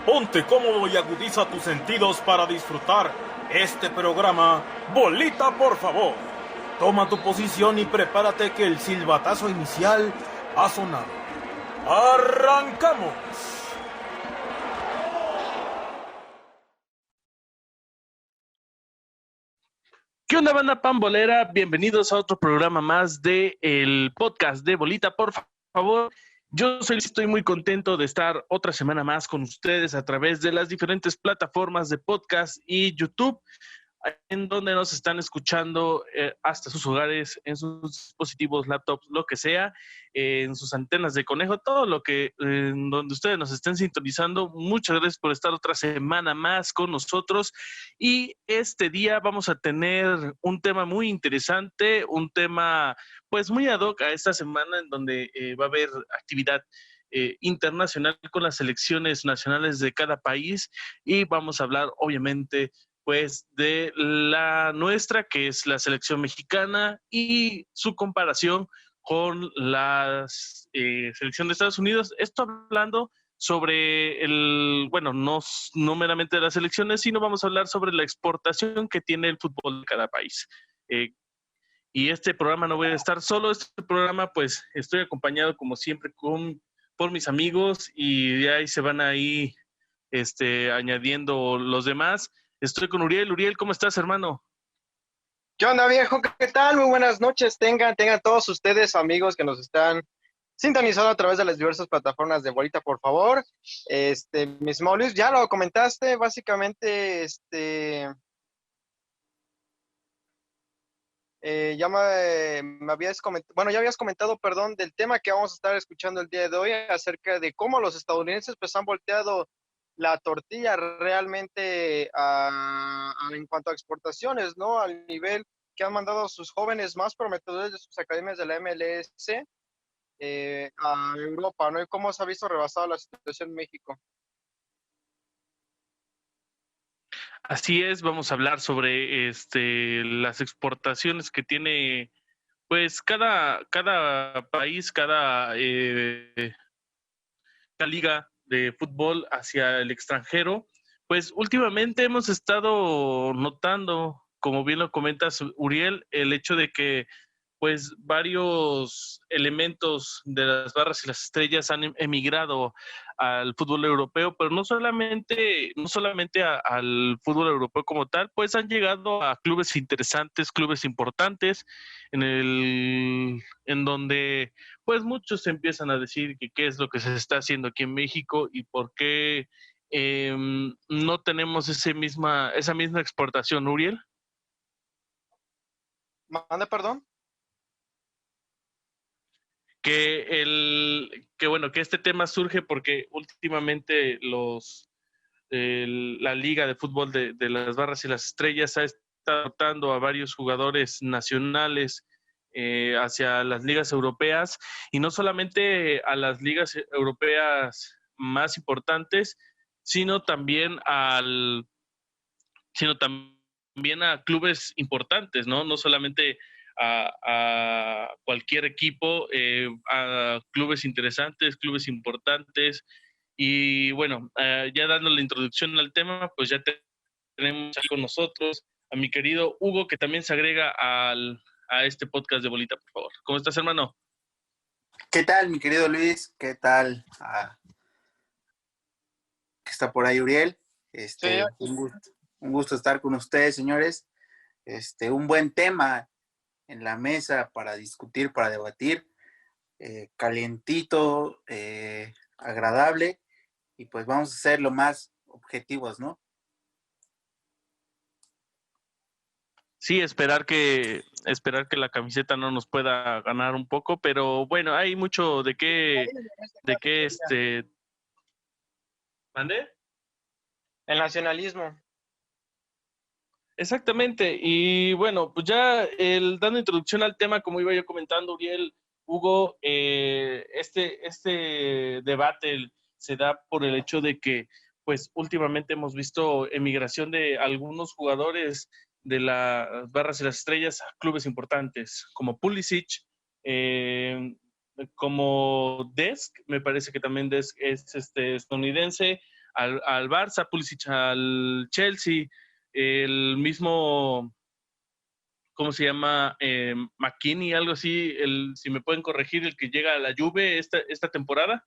Ponte cómodo y agudiza tus sentidos para disfrutar este programa. Bolita, por favor. Toma tu posición y prepárate que el silbatazo inicial ha sonado. ¡Arrancamos! ¿Qué onda, banda pambolera? Bienvenidos a otro programa más de el podcast de Bolita, por favor. Yo estoy muy contento de estar otra semana más con ustedes a través de las diferentes plataformas de podcast y YouTube, en donde nos están escuchando hasta sus hogares, en sus dispositivos, laptops, lo que sea, en sus antenas de conejo, todo lo que, en donde ustedes nos estén sintonizando. Muchas gracias por estar otra semana más con nosotros. Y este día vamos a tener un tema muy interesante, un tema pues muy ad hoc a esta semana en donde va a haber actividad internacional con las selecciones nacionales de cada país, y vamos a hablar obviamente pues de la nuestra, que es la selección mexicana, y su comparación con la selección de Estados Unidos. Esto hablando sobre no meramente de las elecciones, sino vamos a hablar sobre la exportación que tiene el fútbol de cada país. Y este programa no voy a estar solo, este programa pues estoy acompañado como siempre por mis amigos, y de ahí se van ahí añadiendo los demás. Estoy con Uriel. Uriel, ¿cómo estás, hermano? ¿Qué onda, viejo? ¿Qué tal? Muy buenas noches. Tengan todos ustedes, amigos que nos están sintonizando a través de las diversas plataformas de Bolita, por favor. Mis Luis, ya lo comentaste, básicamente, ya habías comentado, perdón, del tema que vamos a estar escuchando el día de hoy, acerca de cómo los estadounidenses pues han volteado la tortilla realmente en cuanto a exportaciones, ¿no? Al nivel que han mandado a sus jóvenes más prometedores de sus academias de la MLS a Europa, ¿no? Y cómo se ha visto rebasada la situación en México. Así es, vamos a hablar sobre las exportaciones que tiene pues cada país, cada liga de fútbol hacia el extranjero. Pues últimamente hemos estado notando, como bien lo comentas, Uriel, el hecho de que pues varios elementos de las barras y las estrellas han emigrado al fútbol europeo, pero no solamente al fútbol europeo como tal, pues han llegado a clubes interesantes, clubes importantes, en donde pues muchos empiezan a decir que qué es lo que se está haciendo aquí en México y por qué no tenemos esa misma exportación, Uriel. ¿Manda, perdón? Que este tema surge porque últimamente la Liga de Fútbol de las Barras y las Estrellas ha estado adoptando a varios jugadores nacionales hacia las ligas europeas, y no solamente a las ligas europeas más importantes, sino también a clubes importantes, ¿no? No solamente a cualquier equipo, a clubes interesantes, clubes importantes. Y bueno, ya dando la introducción al tema, pues ya tenemos aquí con nosotros a mi querido Hugo, que también se agrega a este podcast de Bolita, por favor. ¿Cómo estás, hermano? ¿Qué tal, mi querido Luis? ¿Qué tal? ¿Qué está por ahí, Uriel? Sí. Un gusto estar con ustedes, señores. Un buen tema en la mesa para discutir, para debatir, calientito, agradable, y pues vamos a ser lo más objetivos, ¿no? Sí, esperar que la camiseta no nos pueda ganar un poco, pero bueno, hay mucho de qué ¿mande? El nacionalismo. Exactamente. Y bueno, pues ya dando introducción al tema, como iba yo comentando, Uriel, Hugo, este debate se da por el hecho de que pues últimamente hemos visto emigración de algunos jugadores de las Barras y las Estrellas a clubes importantes, como Pulisic, como Desk, me parece que también Desk es estadounidense, al Barça, Pulisic al Chelsea, el mismo, ¿cómo se llama? McKinney, algo así, si me pueden corregir, el que llega a la Juve esta temporada.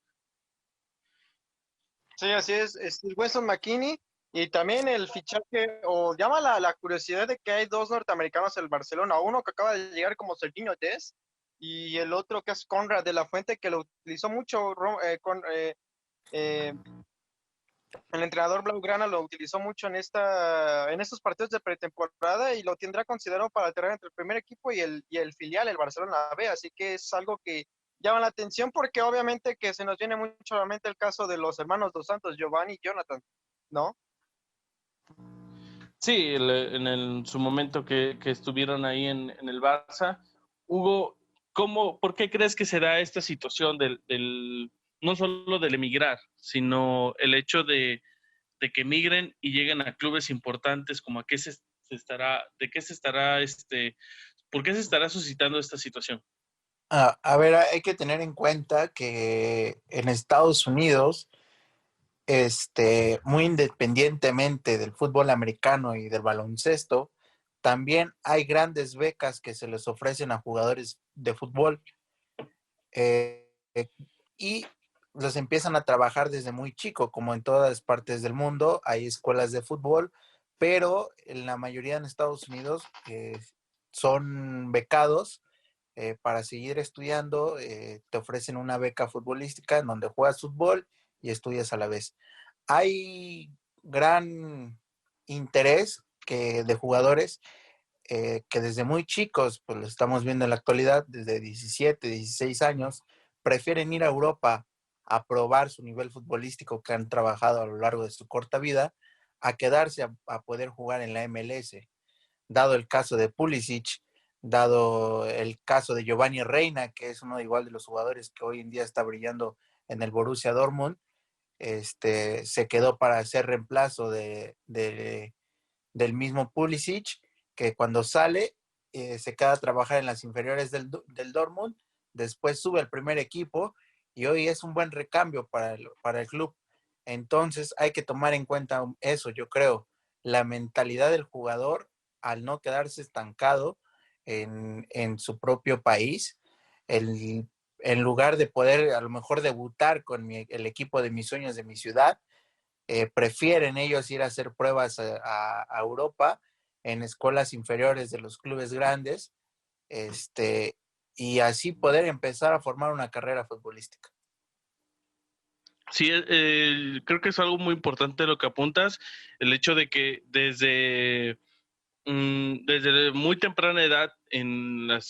Sí, así es el Weston McKennie, y también el fichaje, o llama la curiosidad de que hay dos norteamericanos en el Barcelona, uno que acaba de llegar como Serginho Dest, y el otro que es Conrad de la Fuente, que lo utilizó mucho, eh, el entrenador Blaugrana lo utilizó mucho en estos partidos de pretemporada, y lo tendrá considerado para alternar entre el primer equipo y el filial, el Barcelona B, así que es algo que llama la atención, porque obviamente que se nos viene mucho a la mente el caso de los hermanos Dos Santos, Giovanni y Jonathan, ¿no? Sí, en su momento que estuvieron ahí en el Barça. Hugo, ¿por qué crees que se da esta situación no solo del emigrar, sino el hecho de que emigren y lleguen a clubes importantes? Como a qué ¿por qué se estará suscitando esta situación? A ver, hay que tener en cuenta que en Estados Unidos, muy independientemente del fútbol americano y del baloncesto, también hay grandes becas que se les ofrecen a jugadores de fútbol, eh, y los empiezan a trabajar desde muy chico, como en todas partes del mundo. Hay escuelas de fútbol, pero en la mayoría en Estados Unidos son becados para seguir estudiando. Te ofrecen una beca futbolística en donde juegas fútbol y estudias a la vez. Hay gran interés de jugadores que desde muy chicos, pues lo estamos viendo en la actualidad, desde 17, 16 años, prefieren ir a Europa a probar su nivel futbolístico que han trabajado a lo largo de su corta vida, a quedarse a poder jugar en la MLS. Dado el caso de Pulisic, dado el caso de Giovanni Reina, que es uno igual de los jugadores que hoy en día está brillando en el Borussia Dortmund, se quedó para ser reemplazo del mismo Pulisic, que cuando sale se queda a trabajar en las inferiores del Dortmund, después sube al primer equipo y hoy es un buen recambio para el club. Entonces hay que tomar en cuenta eso, yo creo, la mentalidad del jugador al no quedarse estancado en su propio país, en lugar de poder a lo mejor debutar con el equipo de mis sueños de mi ciudad, prefieren ellos ir a hacer pruebas a Europa en escuelas inferiores de los clubes grandes, y así poder empezar a formar una carrera futbolística. Sí, creo que es algo muy importante lo que apuntas, el hecho de que desde muy temprana edad en la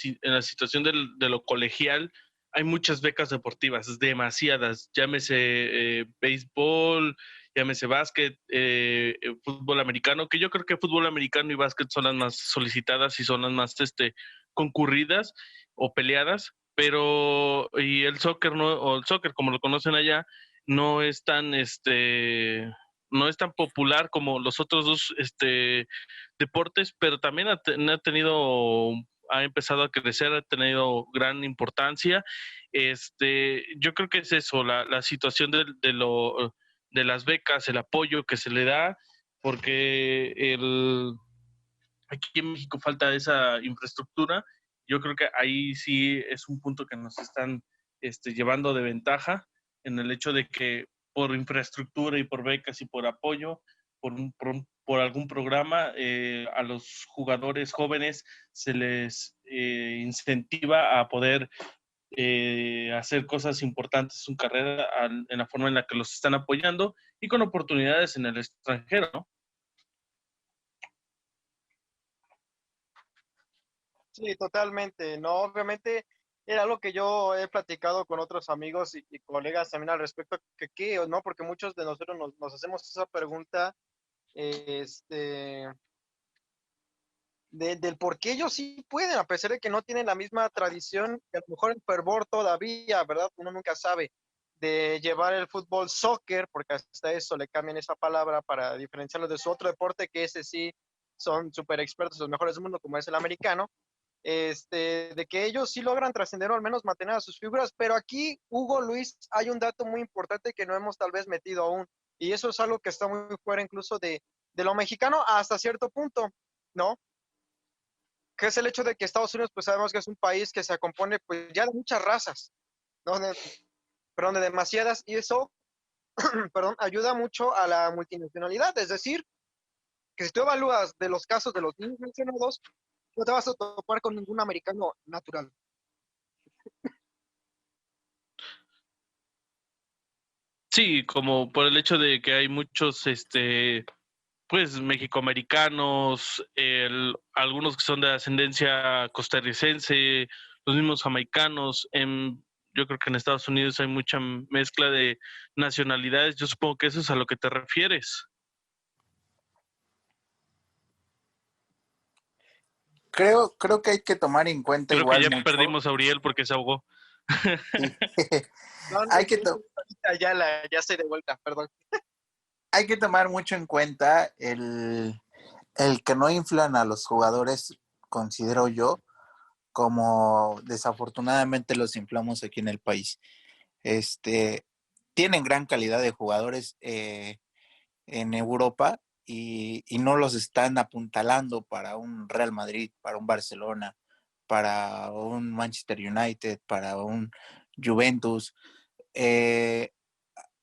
situación de lo colegial hay muchas becas deportivas, demasiadas, llámese béisbol, llámese básquet, fútbol americano, que yo creo que fútbol americano y básquet son las más solicitadas y son las más concurridas o peleadas, pero y el soccer no, o el soccer como lo conocen allá, no es tan no es tan popular como los otros dos deportes, pero también ha empezado a crecer, ha tenido gran importancia. Yo creo que es eso, la situación de las becas, el apoyo que se le da, porque aquí en México falta esa infraestructura. Yo creo que ahí sí es un punto que nos están llevando de ventaja en el hecho de que por infraestructura y por becas y por apoyo, por algún programa, a los jugadores jóvenes se les incentiva a poder hacer cosas importantes en su carrera en la forma en la que los están apoyando y con oportunidades en el extranjero, ¿no? Sí, totalmente, no, obviamente era algo que yo he platicado con otros amigos y colegas también al respecto, que qué o no, porque muchos de nosotros nos hacemos esa pregunta, este, del por qué ellos sí pueden, a pesar de que no tienen la misma tradición, que a lo mejor el fervor todavía, ¿verdad? Uno nunca sabe, de llevar el fútbol soccer, porque hasta eso le cambian esa palabra para diferenciarlo de su otro deporte, que ese sí son súper expertos, los mejores del mundo, como es el americano, de que ellos sí logran trascender o al menos mantener a sus figuras, pero aquí, Hugo, Luis, hay un dato muy importante que no hemos tal vez metido aún, Y eso es algo que está muy fuera incluso de lo mexicano hasta cierto punto, ¿no? Que es el hecho de que Estados Unidos, pues sabemos que es un país que se compone pues ya de muchas razas, ¿no? Perdón, de demasiadas, y eso, perdón, ayuda mucho a la multinacionalidad, es decir, que si tú evalúas de los casos de los niños mencionados, no te vas a topar con ningún americano natural. Sí, como por el hecho de que hay muchos, pues, mexicoamericanos, algunos que son de ascendencia costarricense, los mismos jamaicanos. Yo creo que en Estados Unidos hay mucha mezcla de nacionalidades. Yo supongo que eso es a lo que te refieres. Creo que hay que tomar en cuenta Creo que igual ya mucho. perdimos a Uriel porque se ahogó. Sí. No, no, Hay que, to- ya estoy de vuelta, perdón. hay que tomar mucho en cuenta el que no inflan a los jugadores, considero yo, como desafortunadamente los inflamos aquí en el país. Este, tienen gran calidad de jugadores en Europa y no los están apuntalando para un Real Madrid, para un Barcelona, para un Manchester United, para un Juventus. Eh,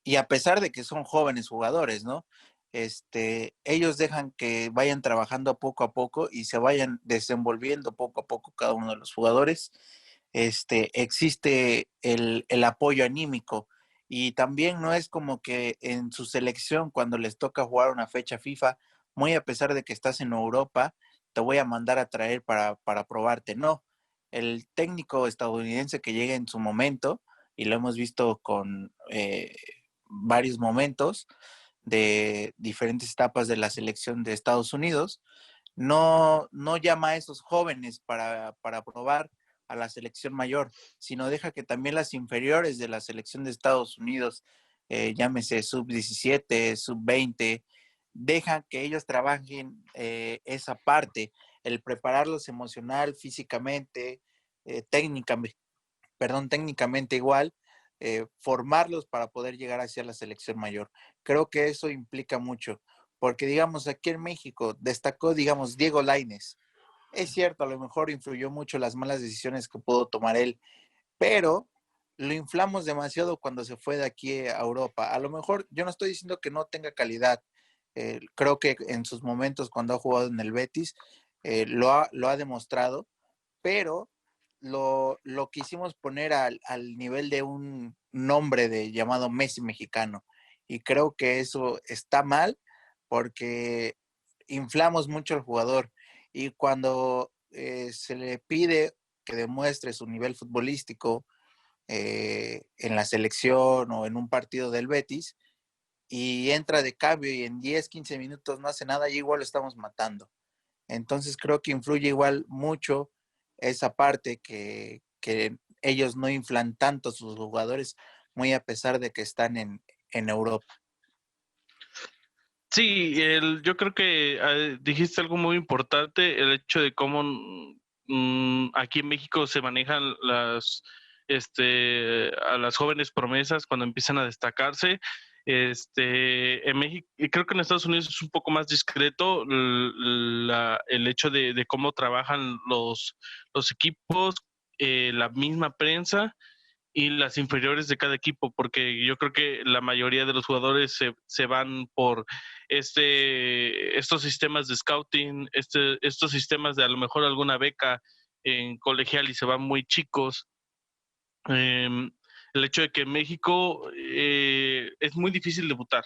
y a pesar de que son jóvenes jugadores, ¿no? Ellos dejan que vayan trabajando poco a poco y se vayan desenvolviendo poco a poco cada uno de los jugadores. Existe el apoyo anímico y también no es como que en su selección cuando les toca jugar una fecha FIFA, muy a pesar de que estás en Europa, te voy a mandar a traer para probarte. No, el técnico estadounidense que llega en su momento, y lo hemos visto con varios momentos de diferentes etapas de la selección de Estados Unidos, no llama a esos jóvenes para probar a la selección mayor, sino deja que también las inferiores de la selección de Estados Unidos, llámese sub-17, sub-20, dejan que ellos trabajen esa parte, el prepararlos emocional, físicamente, técnicamente, técnicamente igual, formarlos para poder llegar hacia la selección mayor. Creo que eso implica mucho, porque digamos aquí en México destacó, digamos, Diego Lainez. Es cierto, a lo mejor influyó mucho las malas decisiones que pudo tomar él, pero lo inflamos demasiado cuando se fue de aquí a Europa. A lo mejor yo no estoy diciendo que no tenga calidad. Creo que en sus momentos cuando ha jugado en el Betis lo ha demostrado, pero lo quisimos poner al nivel de un nombre de llamado Messi mexicano. Y creo que eso está mal porque inflamos mucho al jugador. Y cuando se le pide que demuestre su nivel futbolístico en la selección o en un partido del Betis, y entra de cambio y en 10, 15 minutos no hace nada, y igual lo estamos matando. Entonces creo que influye igual mucho esa parte que ellos no inflan tanto a sus jugadores, muy a pesar de que están en Europa. Sí, yo creo que dijiste algo muy importante, el hecho de cómo aquí en México se manejan a las jóvenes promesas cuando empiezan a destacarse. En México, y creo que en Estados Unidos es un poco más discreto el hecho de cómo trabajan los equipos, la misma prensa y las inferiores de cada equipo, porque yo creo que la mayoría de los jugadores se van por estos sistemas de scouting, estos sistemas de a lo mejor alguna beca en colegial y se van muy chicos. Eh, el hecho de que en México es muy difícil debutar,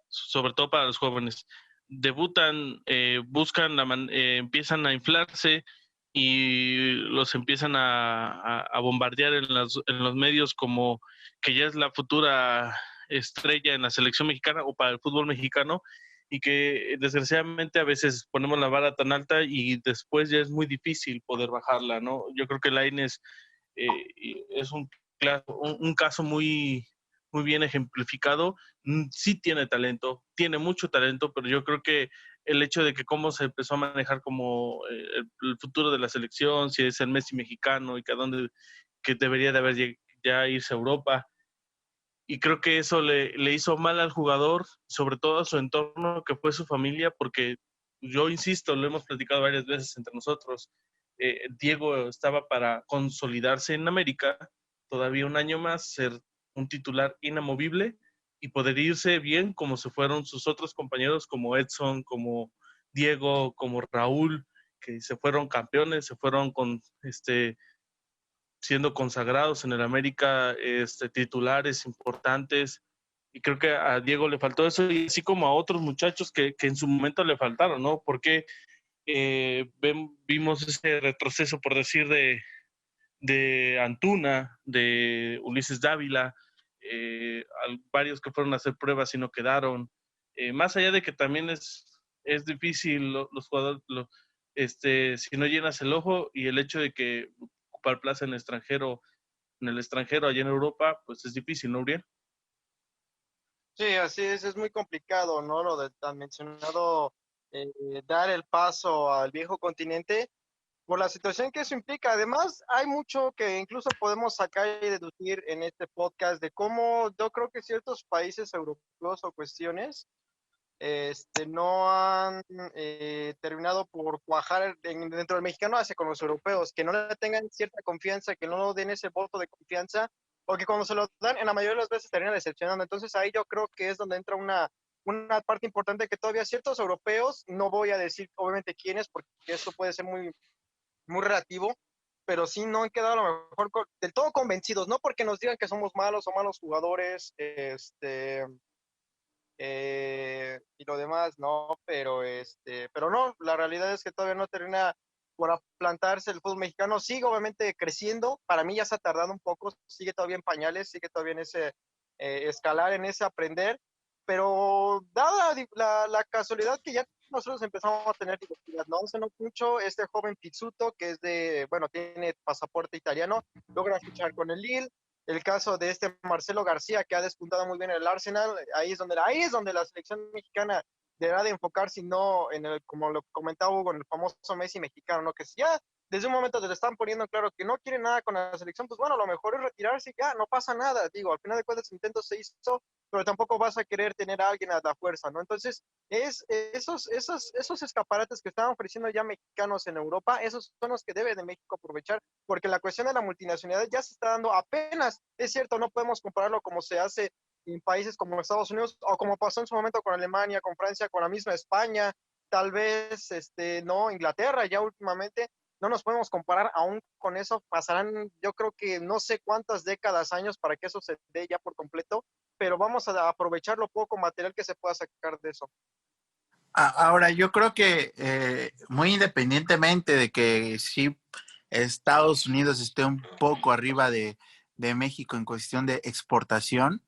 sobre todo para los jóvenes. Debutan, buscan, empiezan a inflarse y los empiezan a bombardear en los medios como que ya es la futura estrella en la selección mexicana o para el fútbol mexicano, y que desgraciadamente a veces ponemos la vara tan alta y después ya es muy difícil poder bajarla, ¿no? Yo creo que Lainez es un caso muy bien ejemplificado. Sí tiene talento, tiene mucho talento, pero yo creo que el hecho de que cómo se empezó a manejar como el futuro de la selección, si es el Messi mexicano y que a dónde que debería de haber ya irse a Europa, y creo que eso le hizo mal al jugador, sobre todo a su entorno, que fue su familia, porque yo insisto, lo hemos platicado varias veces entre nosotros, Diego estaba para consolidarse en América, todavía un año más, ser un titular inamovible y poder irse bien como se fueron sus otros compañeros como Edson, como Diego, como Raúl, que se fueron campeones, se fueron con siendo consagrados en el América, titulares importantes. Y creo que a Diego le faltó eso, y así como a otros muchachos que en su momento le faltaron, ¿no? Porque vimos ese retroceso, por decir, de Antuna, de Ulises Dávila, varios que fueron a hacer pruebas y no quedaron. Más allá de que también es difícil los jugadores, si no llenas el ojo, y el hecho de que ocupar plaza en el extranjero, allá en Europa, pues es difícil, ¿no, Uriel? Sí, así es muy complicado, ¿no? Lo de tan mencionado, dar el paso al viejo continente por la situación que eso implica. Además, hay mucho que incluso podemos sacar y deducir en este podcast de cómo yo creo que ciertos países europeos o cuestiones no han terminado por cuajar dentro del mexicano hacia con los europeos, que no le tengan cierta confianza, que no den ese voto de confianza, o que cuando se lo dan, en la mayoría de las veces terminan decepcionando. Entonces ahí yo creo que es donde entra una parte importante que todavía ciertos europeos, no voy a decir obviamente quiénes, porque eso puede ser muy relativo, pero sí no han quedado a lo mejor del todo convencidos, no porque nos digan que somos malos o malos jugadores, y lo demás, no, pero no, la realidad es que todavía no termina por plantarse el fútbol mexicano, sigue obviamente creciendo, para mí ya se ha tardado un poco, sigue todavía en pañales, sigue todavía en ese escalar, en ese aprender, pero dada la casualidad que ya nosotros empezamos a tener diversidad, ¿no? Hace no mucho este joven Pizzuto, que bueno, tiene pasaporte italiano, logra fichar con el Lille. El caso de este Marcelo García, que ha despuntado muy bien en el Arsenal, ahí es donde la selección mexicana deberá de enfocarse, y no en como lo comentaba Hugo, en el famoso Messi mexicano, ¿no? Que si ya desde un momento te le están poniendo claro que no quiere nada con la selección, pues bueno, lo mejor es retirarse y ya, no pasa nada. Digo, al final de cuentas el intento se hizo, pero tampoco vas a querer tener a alguien a la fuerza, ¿no? Entonces, esos escaparates que están ofreciendo ya mexicanos en Europa, esos son los que debe de México aprovechar, porque la cuestión de la multinacionalidad ya se está dando apenas. Es cierto, no podemos compararlo como se hace en países como Estados Unidos, o como pasó en su momento con Alemania, con Francia, con la misma España, tal vez, no, Inglaterra ya últimamente. No nos podemos comparar aún con eso. Pasarán, yo creo que no sé cuántas décadas, años para que eso se dé ya por completo, pero vamos a aprovechar lo poco material que se pueda sacar de eso. Ahora, yo creo que muy independientemente de que sí Estados Unidos esté un poco arriba de México en cuestión de exportación,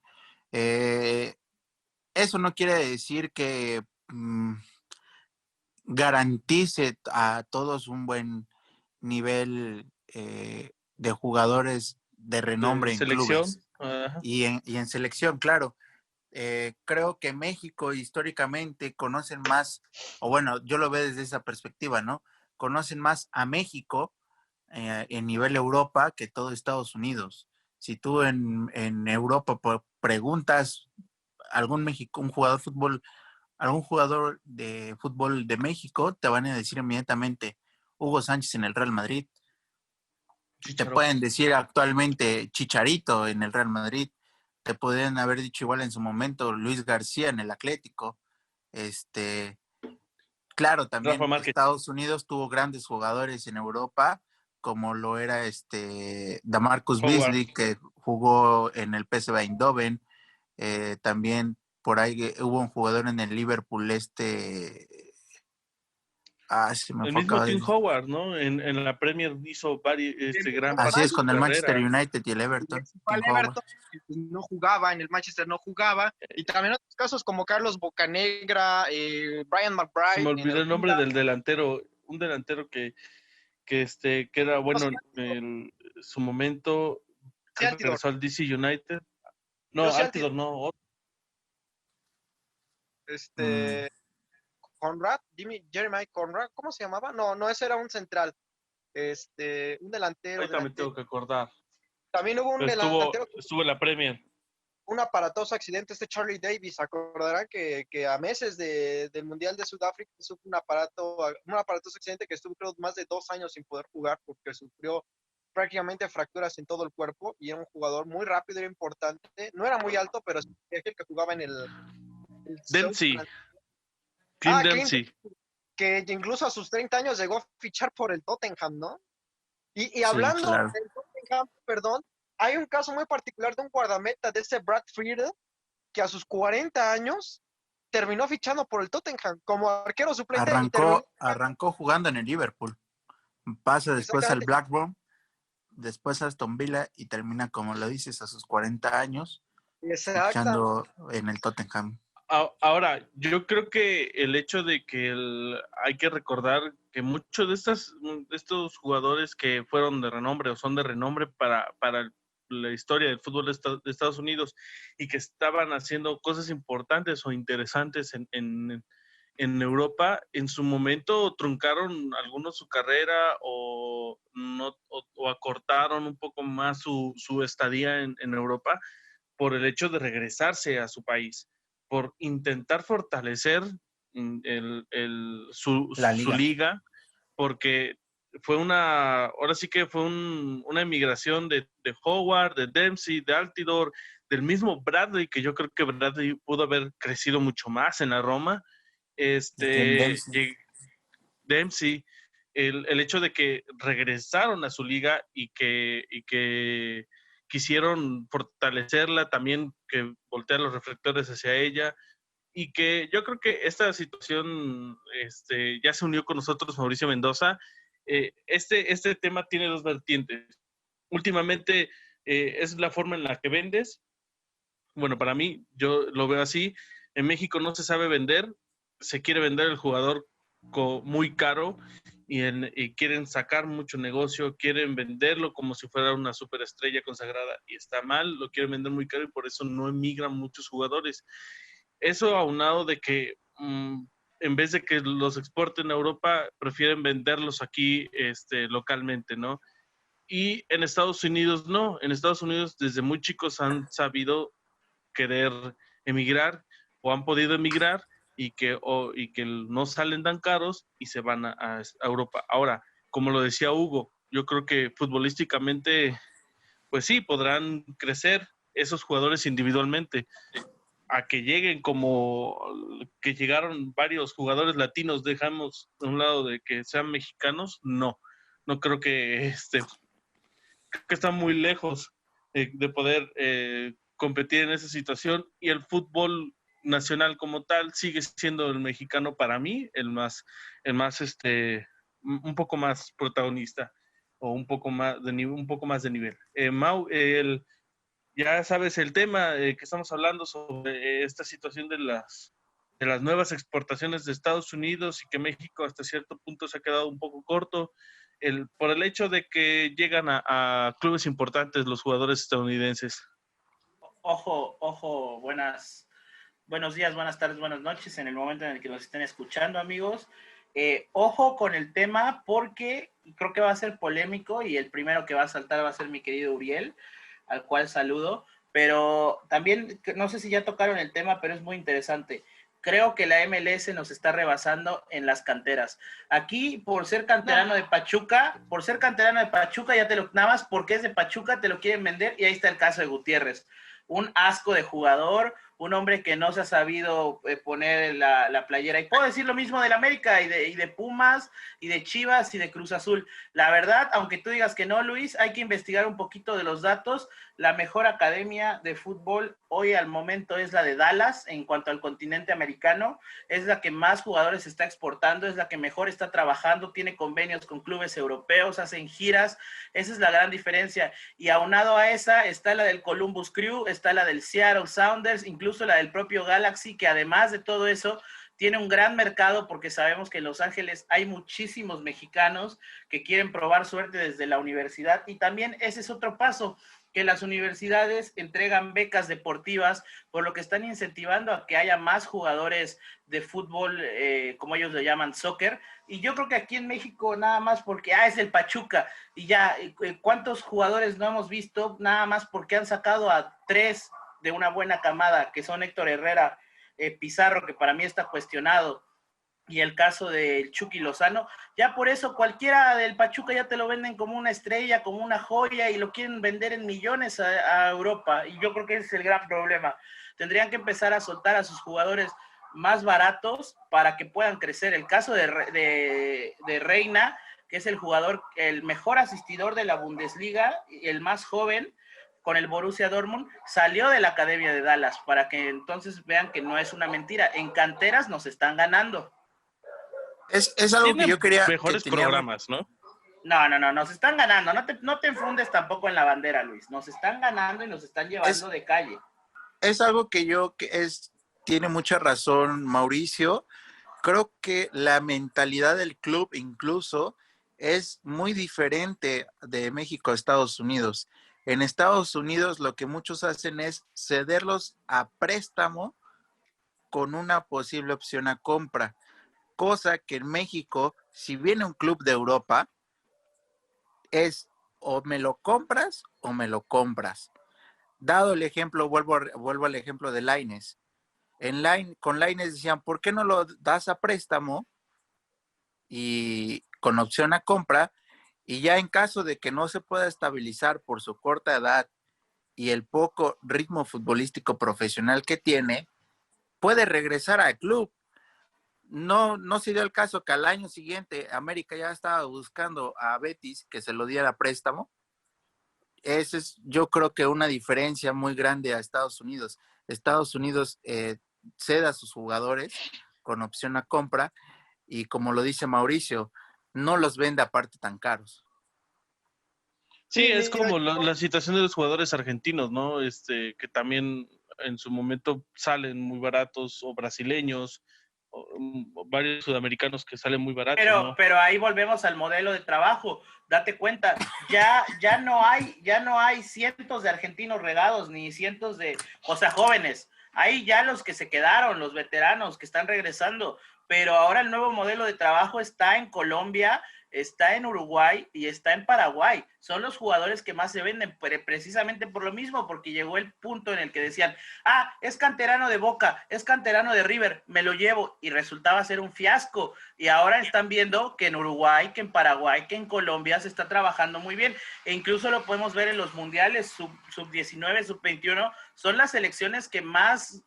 eso no quiere decir que garantice a todos un buen nivel de jugadores de De renombre en selección. clubes Ajá. y en selección, claro. Creo que México históricamente conocen más, o bueno, yo lo veo desde esa perspectiva, ¿no? Conocen más a México en nivel Europa que todo Estados Unidos. Si tú en Europa preguntas a algún jugador de fútbol de México, te van a decir inmediatamente Hugo Sánchez en el Real Madrid. Te Chicharo. pueden decir actualmente Chicharito en el Real Madrid. Te podrían haber dicho igual en su momento Luis García en el Atlético. Este, claro, Rafa también Márquez. Estados Unidos tuvo grandes jugadores en Europa, como lo era Damarcus Howard. Beasley, que jugó en el PSV Eindhoven. También por ahí hubo un jugador en el Liverpool, se me El fue mismo acá. Tim Howard, ¿no? En la Premier hizo gran Así parte de es, su con el Manchester carrera. United y el Everton, Se fue Tim al Howard. Everton, no jugaba, en el Manchester no jugaba, y también otros casos como Carlos Bocanegra, Brian Se me McBride en olvidó el el nombre Fulham. del delantero, un delantero que era bueno en su momento, Sí, creo que Altidor, regresó al DC United. yo No, sí, Altidor, Altidor no. Mm, este, Conrad, Jeremiah Conrad, ¿cómo se llamaba? No, no, ese era un central, un delantero, Ahorita me tengo que acordar. También hubo un Pero estuvo, delantero estuvo en la Premier. un aparatoso accidente, Charlie Davis, acordarán que a meses del Mundial de Sudáfrica sufrió un aparatoso accidente que estuvo creo, más de 2 años sin poder jugar porque sufrió prácticamente fracturas en todo el cuerpo y era un jugador muy rápido y importante. No era muy alto, pero sí el que jugaba en el Dempsey, Clint Clint, Dempsey. que incluso a sus 30 años llegó a fichar por el Tottenham, ¿no? Y Sí, hablando claro. del Tottenham, perdón, hay un caso muy particular de un guardameta de ese Brad Friedel que a sus 40 años terminó fichando por el Tottenham como arquero suplente y terminó Arrancó jugando en el Liverpool. Pasa después al exactamente. Blackburn, después a Aston Villa y termina, como lo dices, a sus 40 años Exactamente. fichando en el Tottenham. Ahora, yo creo que el hecho de que hay que recordar que muchos de estos jugadores que fueron de renombre o son de renombre para la historia del fútbol de Estados Unidos y que estaban haciendo cosas importantes o interesantes en Europa, en su momento truncaron algunos su carrera o, no, o acortaron un poco más su estadía en Europa por el hecho de regresarse a su país, por intentar fortalecer La su liga. liga, porque ahora sí que fue una emigración de Howard, de Dempsey, de Altidore, del mismo Bradley, que yo creo que Bradley pudo haber crecido mucho más en la Roma. Dempsey. Dempsey, el hecho de que regresaron a su liga y que quisieron fortalecerla, también que voltear los reflectores hacia ella, y que yo creo que esta situación ya se unió con nosotros Mauricio Mendoza. Este tema tiene dos vertientes. Últimamente es la forma en la que vendes. Bueno, para mí, yo lo veo así. En México no se sabe vender, se quiere vender el jugador muy caro y quieren sacar mucho negocio, quieren venderlo como si fuera una superestrella consagrada y está mal, lo quieren vender muy caro y por eso no emigran muchos jugadores. Eso aunado de que en vez de que los exporten a Europa, prefieren venderlos aquí localmente, ¿no? Y en Estados Unidos no, en Estados Unidos desde muy chicos han sabido querer emigrar o han podido emigrar y que no salen tan caros y se van a Europa. Ahora, como lo decía Hugo, yo creo que futbolísticamente, pues sí, podrán crecer esos jugadores individualmente. A que lleguen como que llegaron varios jugadores latinos, dejamos de un lado de que sean mexicanos, no creo que están muy lejos de poder competir en esa situación y el fútbol nacional como tal sigue siendo el mexicano para mí el más un poco más protagonista o un poco más de nivel. Mau, ya sabes el tema que estamos hablando sobre esta situación de las nuevas exportaciones de Estados Unidos y que México hasta cierto punto se ha quedado un poco corto por el hecho de que llegan a clubes importantes los jugadores estadounidenses. Ojo, buenos días, buenas tardes, buenas noches en el momento en el que nos estén escuchando, amigos. Ojo con el tema porque creo que va a ser polémico y el primero que va a saltar va a ser mi querido Uriel, al cual saludo, pero también no sé si ya tocaron el tema, pero es muy interesante. Creo que la MLS nos está rebasando en las canteras. Aquí, por ser canterano de Pachuca, ya nada más porque es de Pachuca, te lo quieren vender y ahí está el caso de Gutiérrez. Un asco de jugador, un hombre que no se ha sabido poner la playera. Y puedo decir lo mismo del América y de Pumas y de Chivas y de Cruz Azul. La verdad, aunque tú digas que no, Luis, hay que investigar un poquito de los datos. La mejor academia de fútbol hoy al momento es la de Dallas en cuanto al continente americano. Es la que más jugadores está exportando, es la que mejor está trabajando, tiene convenios con clubes europeos, hacen giras. Esa es la gran diferencia. Y aunado a esa está la del Columbus Crew, está la del Seattle Sounders, incluso la del propio Galaxy, que además de todo eso tiene un gran mercado porque sabemos que en Los Ángeles hay muchísimos mexicanos que quieren probar suerte desde la universidad y también ese es otro paso, que las universidades entregan becas deportivas, por lo que están incentivando a que haya más jugadores de fútbol, como ellos le llaman, soccer. Y yo creo que aquí en México nada más porque, es el Pachuca, y ya, ¿cuántos jugadores no hemos visto? Nada más porque han sacado a 3 de una buena camada, que son Héctor Herrera, Pizarro, que para mí está cuestionado, y el caso del Chucky Lozano, ya por eso cualquiera del Pachuca ya te lo venden como una estrella, como una joya, y lo quieren vender en millones a Europa, y yo creo que ese es el gran problema. Tendrían que empezar a soltar a sus jugadores más baratos para que puedan crecer. El caso de Reina, que es el jugador, el mejor asistidor de la Bundesliga, el más joven, con el Borussia Dortmund, salió de la Academia de Dallas, para que entonces vean que no es una mentira. En canteras nos están ganando. Es algo que yo quería mejores que teníamos. programas, ¿no? No, nos están ganando. No te enfundes tampoco en la bandera, Luis. Nos están ganando y nos están llevando de calle. Es algo tiene mucha razón Mauricio. Creo que la mentalidad del club incluso es muy diferente de México a Estados Unidos. En Estados Unidos lo que muchos hacen es cederlos a préstamo con una posible opción a compra. Cosa que en México, si viene un club de Europa, es o me lo compras o me lo compras. Dado el ejemplo, vuelvo al ejemplo de Lainez. Con Lainez decían, ¿por qué no lo das a préstamo y con opción a compra? Y ya en caso de que no se pueda estabilizar por su corta edad y el poco ritmo futbolístico profesional que tiene, puede regresar al club. No se dio el caso que al año siguiente América ya estaba buscando a Betis que se lo diera a préstamo. Esa es, yo creo que una diferencia muy grande a Estados Unidos. Estados Unidos cede a sus jugadores con opción a compra y como lo dice Mauricio, no los vende aparte tan caros. Sí, es como la situación de los jugadores argentinos, ¿no? Que también en su momento salen muy baratos, o brasileños, o varios sudamericanos que salen muy baratos, ¿no? Pero ahí volvemos al modelo de trabajo. Date cuenta, ya no hay cientos de argentinos regados, ni cientos de, o sea, jóvenes. Hay ya los que se quedaron, los veteranos que están regresando, pero ahora el nuevo modelo de trabajo está en Colombia, está en Uruguay y está en Paraguay. Son los jugadores que más se venden, precisamente por lo mismo, porque llegó el punto en el que decían, es canterano de Boca, es canterano de River, me lo llevo, y resultaba ser un fiasco. Y ahora están viendo que en Uruguay, que en Paraguay, que en Colombia se está trabajando muy bien, e incluso lo podemos ver en los mundiales sub-19, sub-21, son las selecciones que más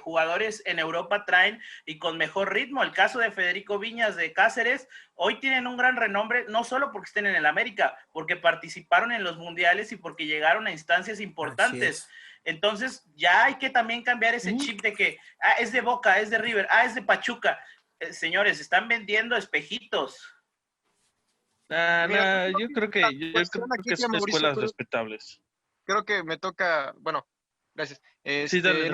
jugadores en Europa traen y con mejor ritmo. El caso de Federico Viñas de Cáceres, hoy tienen un gran renombre, no solo porque estén en el América, porque participaron en los mundiales y porque llegaron a instancias importantes. Entonces, ya hay que también cambiar ese chip de que es de Boca, es de River, es de Pachuca. Señores, están vendiendo espejitos. Yo creo que son escuelas respetables. Creo que me toca, bueno, gracias. Sí, dale.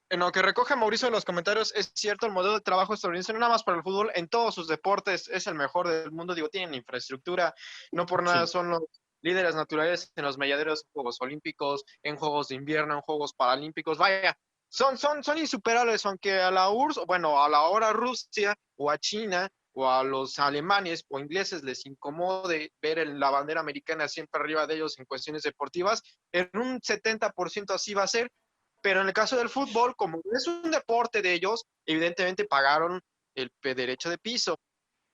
En lo que recoge Mauricio en los comentarios, es cierto, el modelo de trabajo estadounidense, no nada más para el fútbol, en todos sus deportes es el mejor del mundo. Digo, tienen infraestructura, no por nada son los líderes naturales en los mediaderos en Juegos Olímpicos, en Juegos de Invierno, en Juegos Paralímpicos. Vaya, son insuperables, aunque a la URSS, bueno, a la hora Rusia o a China o a los alemanes o ingleses les incomode ver la bandera americana siempre arriba de ellos en cuestiones deportivas, en un 70% así va a ser. Pero en el caso del fútbol, como es un deporte de ellos, evidentemente pagaron el derecho de piso.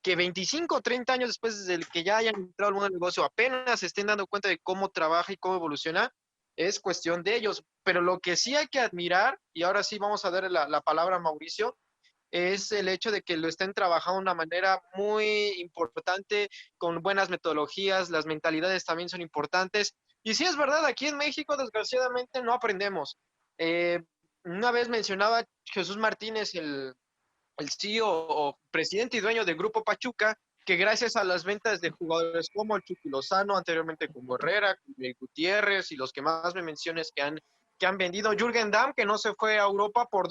Que 25 o 30 años después del que ya hayan entrado al mundo del negocio, apenas se estén dando cuenta de cómo trabaja y cómo evoluciona, es cuestión de ellos. Pero lo que sí hay que admirar, y ahora sí vamos a darle la palabra a Mauricio, es el hecho de que lo estén trabajando de una manera muy importante, con buenas metodologías, las mentalidades también son importantes. Y sí es verdad, aquí en México desgraciadamente no aprendemos. Una vez mencionaba Jesús Martínez, el CEO o presidente y dueño del Grupo Pachuca, que gracias a las ventas de jugadores como el Chucky Lozano, anteriormente como Herrera, Miguel Gutiérrez y los que más me menciones que han vendido, Jürgen Damm, que no se fue a Europa por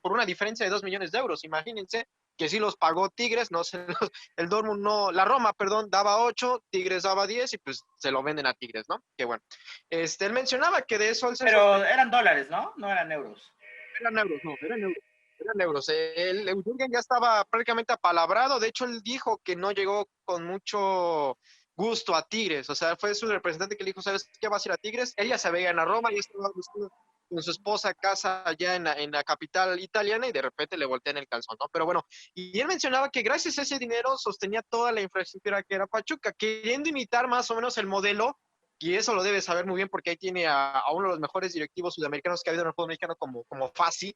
una diferencia de 2 millones de euros, imagínense, que sí los pagó Tigres, el Dortmund no, la Roma, perdón, daba 8, Tigres daba 10 y pues se lo venden a Tigres, ¿no? Qué bueno. Él mencionaba que de eso... Pero eran dólares, ¿no? No eran euros. Eran euros. El Jürgen ya estaba prácticamente apalabrado, de hecho él dijo que no llegó con mucho gusto a Tigres, o sea, fue su representante que le dijo, ¿sabes qué? Vas a ir a Tigres, él ya se veía en la Roma, ya estaba buscando con su esposa casa allá en la capital italiana y de repente le voltean el calzón, ¿no? Pero bueno, y él mencionaba que gracias a ese dinero sostenía toda la infraestructura que era Pachuca, queriendo imitar más o menos el modelo, y eso lo debe saber muy bien porque ahí tiene a uno de los mejores directivos sudamericanos que ha habido en el fútbol mexicano como Fassi,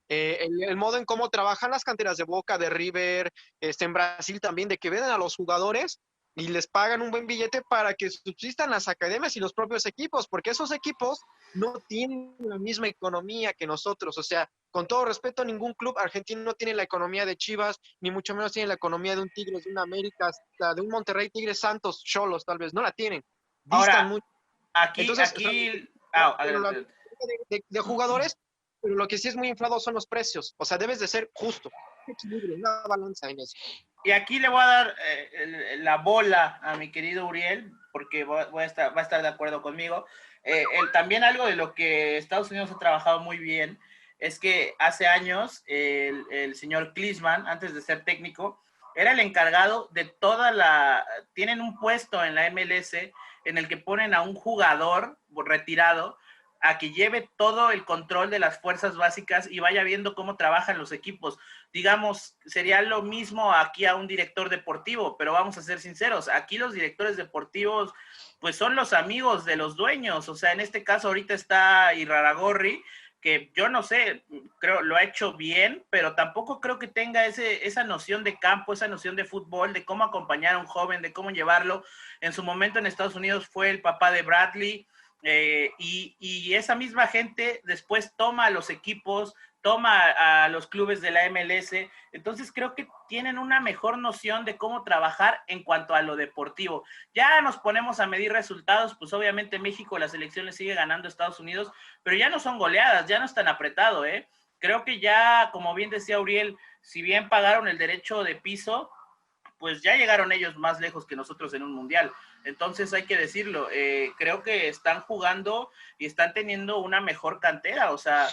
el modo en cómo trabajan las canteras de Boca, de River, en Brasil también, de que venden a los jugadores y les pagan un buen billete para que subsistan las academias y los propios equipos, porque esos equipos no tienen la misma economía que nosotros. O sea, con todo respeto, ningún club argentino tiene la economía de Chivas, ni mucho menos tiene la economía de un Tigres, de un América, hasta de un Monterrey, Tigres, Santos, Cholos, tal vez, no la tienen. Distan Ahora, mucho. aquí, Entonces, aquí, pero adelante. de jugadores, pero lo que sí es muy inflado son los precios. O sea, debes de ser justo. Equilibrio, una balanza en eso. Y aquí le voy a dar la bola a mi querido Uriel, porque va a estar de acuerdo conmigo. También algo de lo que Estados Unidos ha trabajado muy bien es que hace años el señor Klinsmann, antes de ser técnico, era el encargado de tienen un puesto en la MLS en el que ponen a un jugador retirado a que lleve todo el control de las fuerzas básicas y vaya viendo cómo trabajan los equipos. Digamos, sería lo mismo aquí a un director deportivo, pero vamos a ser sinceros, aquí los directores deportivos pues son los amigos de los dueños. O sea, en este caso ahorita está Iraragorri, que yo no sé, creo lo ha hecho bien, pero tampoco creo que tenga esa noción de campo, esa noción de fútbol, de cómo acompañar a un joven, de cómo llevarlo. En su momento en Estados Unidos fue el papá de Bradley, y esa misma gente después toma a los equipos, toma a los clubes de la MLS. Entonces creo que tienen una mejor noción de cómo trabajar en cuanto a lo deportivo. Ya nos ponemos a medir resultados, pues obviamente México, la selección le sigue ganando a Estados Unidos, pero ya no son goleadas, ya no es tan apretado, ¿eh? Creo que ya, como bien decía Uriel, si bien pagaron el derecho de piso, pues ya llegaron ellos más lejos que nosotros en un mundial. Entonces hay que decirlo, creo que están jugando y están teniendo una mejor cantera. O sea,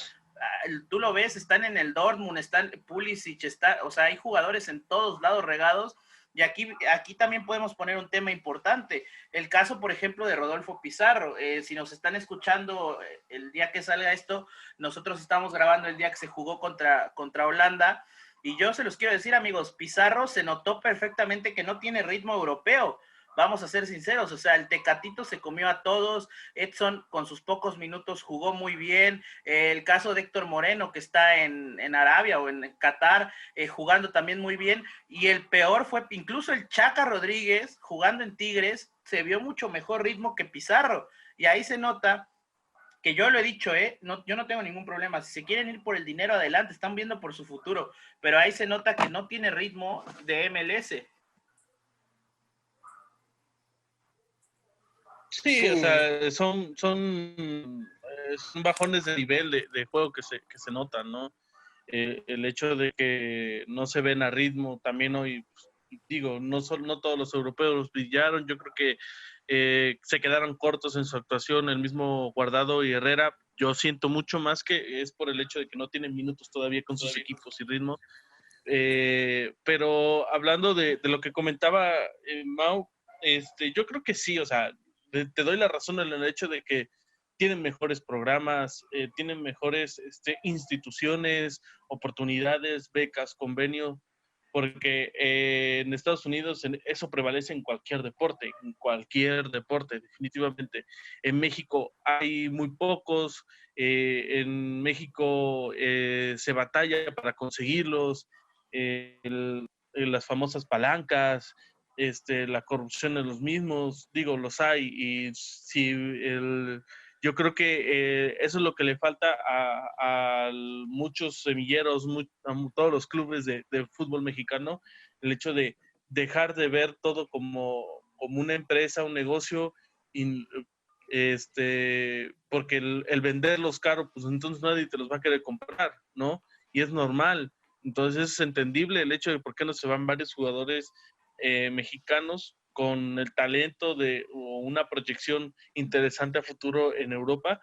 tú lo ves, están en el Dortmund, están Pulisic, o sea, hay jugadores en todos lados regados. Y aquí también podemos poner un tema importante. El caso, por ejemplo, de Rodolfo Pizarro. Si nos están escuchando el día que salga esto, nosotros estamos grabando el día que se jugó contra Holanda. Y yo se los quiero decir, amigos, Pizarro se notó perfectamente que no tiene ritmo europeo. Vamos a ser sinceros, o sea, el Tecatito se comió a todos, Edson con sus pocos minutos jugó muy bien, el caso de Héctor Moreno que está en Arabia o en Qatar jugando también muy bien, y el peor fue incluso el Chaca Rodríguez jugando en Tigres, se vio mucho mejor ritmo que Pizarro, y ahí se nota que yo lo he dicho, yo no tengo ningún problema. Si se quieren ir por el dinero, adelante, están viendo por su futuro. Pero ahí se nota que no tiene ritmo de MLS. Sí, o Sí, sea, son bajones de nivel de juego que se notan, ¿no? El hecho de que no se ven a ritmo, también hoy, pues, digo, no todos los europeos brillaron, yo creo que se quedaron cortos en su actuación, el mismo Guardado y Herrera, yo siento mucho más que es por el hecho de que no tienen minutos todavía con sus equipos y ritmo. Pero hablando de lo que comentaba Mau, yo creo que sí, o sea, te doy la razón en el hecho de que tienen mejores programas, tienen mejores instituciones, oportunidades, becas, convenios, porque en Estados Unidos eso prevalece en cualquier deporte, definitivamente. En México hay muy pocos, en México se batalla para conseguirlos, las famosas palancas, la corrupción de los mismos, digo, los hay, y si yo creo que eso es lo que le falta a muchos semilleros, a todos los clubes de fútbol mexicano, el hecho de dejar de ver todo como una empresa, un negocio, y, porque el venderlos caro, pues entonces nadie te los va a querer comprar, ¿no? Y es normal. Entonces es entendible el hecho de por qué no se van varios jugadores mexicanos con el talento o una proyección interesante a futuro en Europa